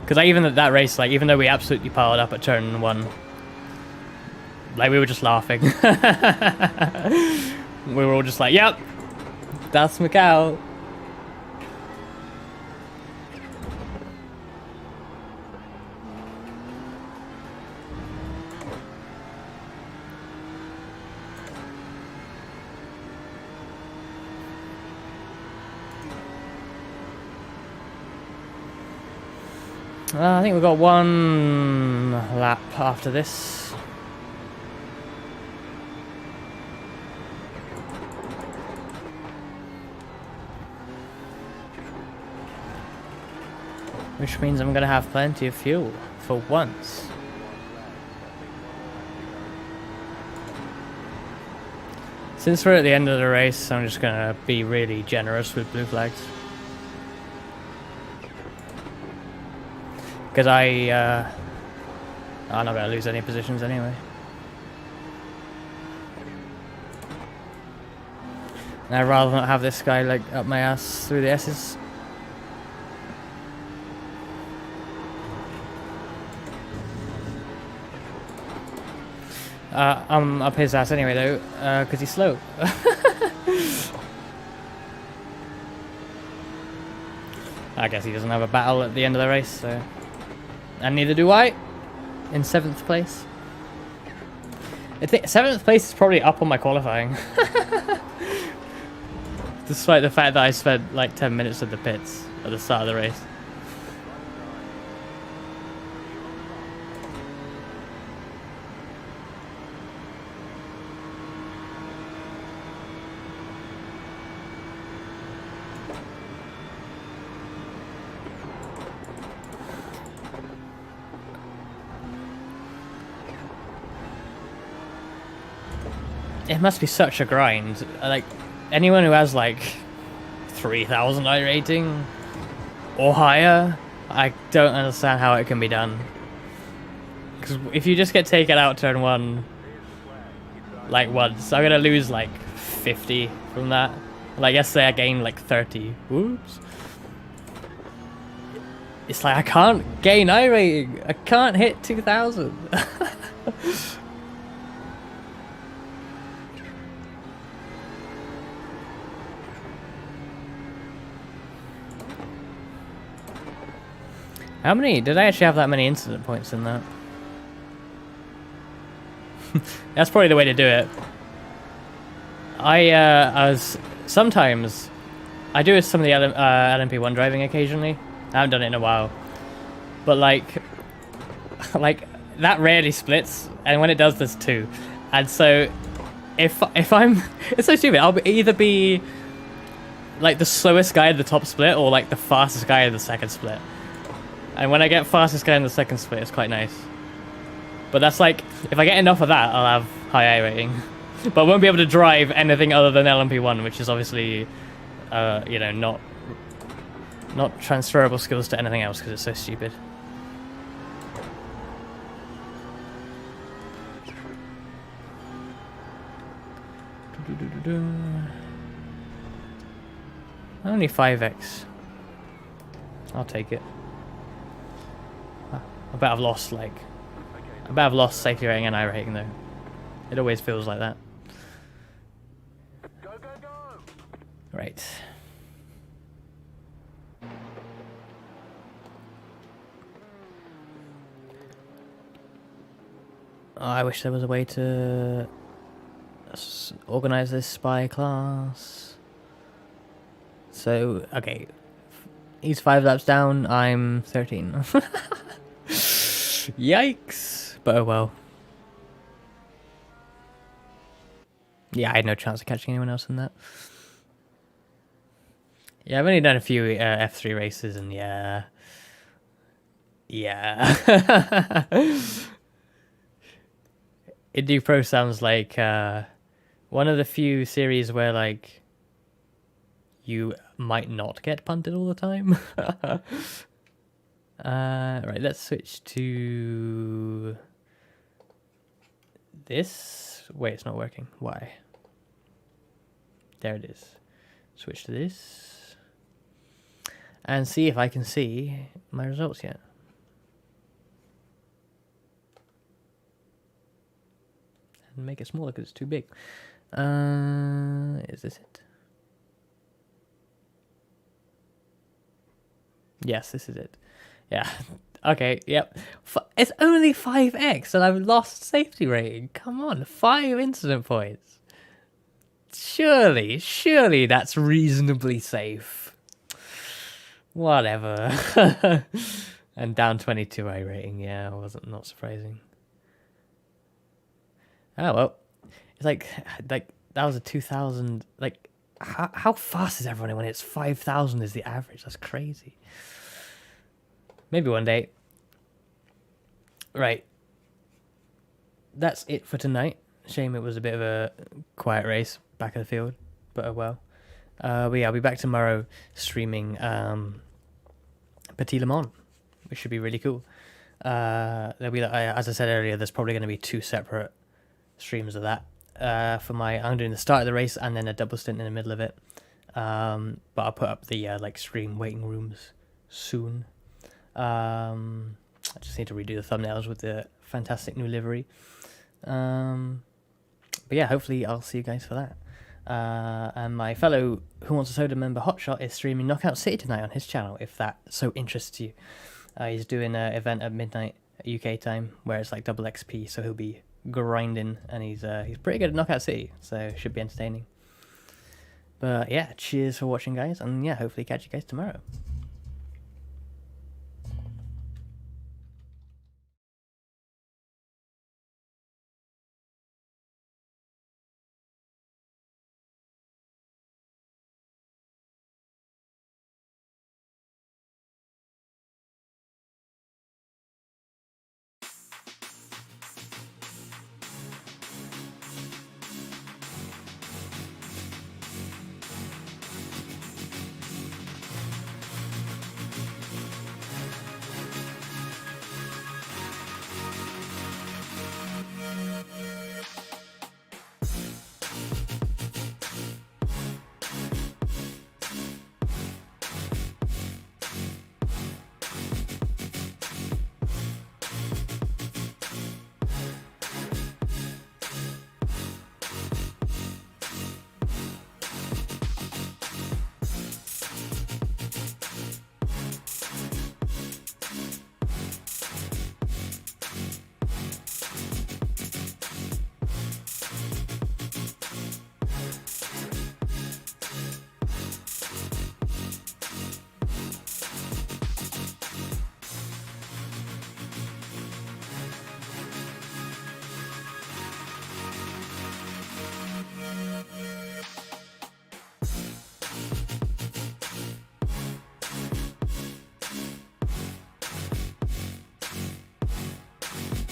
Because even at that race, like, even though we absolutely piled up at turn 1, like, we were just laughing. We were all just like, yep, that's Macau. I think we've got 1 lap after this. Which means I'm going to have plenty of fuel for once. Since we're at the end of the race, I'm just going to be really generous with blue flags. Because I'm not going to lose any positions anyway. And I'd rather not have this guy, like, up my ass through the S's. I'm up his ass anyway, though, because he's slow. I guess he doesn't have a battle at the end of the race, so... And neither do I, in 7th place. I think 7th place is probably up on my qualifying. Despite the fact that I spent like 10 minutes at the pits at the start of the race. It must be such a grind. Like, anyone who has like 3,000 I rating or higher, I don't understand how it can be done. Because if you just get taken out turn 1 like once, I'm gonna lose like 50 from that. Like yesterday I gained like 30. Whoops. It's like I can't gain I rating. I can't hit 2,000. How many? Did I actually have that many incident points in that? That's probably the way to do it. I was sometimes I do some of the LMP1 driving occasionally. I haven't done it in a while, but like that rarely splits, and when it does, there's two. And so if I'm, it's so stupid. I'll either be like the slowest guy in the top split or like the fastest guy in the second split. And when I get fastest guy in the second split, it's quite nice. But that's like, if I get enough of that, I'll have high I rating. But I won't be able to drive anything other than LMP1, which is obviously, you know, not transferable skills to anything else because it's so stupid. Only 5x. I'll take it. I bet I've lost safety rating and I rating though. It always feels like that. Go, go, go! Right. Oh, I wish there was a way to organize this by class. So, okay. He's 5 laps down, I'm 13. Yikes! But oh well. Yeah, I had no chance of catching anyone else in that. Yeah, I've only done a few F3 races, and yeah. Indy Pro sounds like one of the few series where like you might not get punted all the time. Right, let's switch to this. Wait, it's not working. Why? There it is. Switch to this. And see if I can see my results yet. And make it smaller because it's too big. Is this it? Yes, this is it. Yeah. Okay, yep. It's only 5x and I've lost safety rating. Come on, 5 incident points. Surely that's reasonably safe. Whatever. And down 22 I rating, yeah, not surprising. Oh well. It's like that was a 2000, like how fast is everyone when it's 5,000 is the average? That's crazy. Maybe one day. Right. That's it for tonight. Shame it was a bit of a quiet race back of the field, but oh well. But yeah, I'll be back tomorrow streaming Petit Le Mans, which should be really cool. There'll be, as I said earlier, there's probably going to be 2 separate streams of that. I'm doing the start of the race and then a double stint in the middle of it. But I'll put up the like stream waiting rooms soon. I just need to redo the thumbnails with the fantastic new livery. But yeah, hopefully I'll see you guys for that. And my fellow Who Wants a Soda member Hotshot is streaming Knockout City tonight on his channel, if that so interests you. He's doing an event at midnight UK time where it's like double XP, so he'll be grinding, and he's pretty good at Knockout City, so it should be entertaining. But yeah, cheers for watching, guys, and yeah, hopefully catch you guys tomorrow.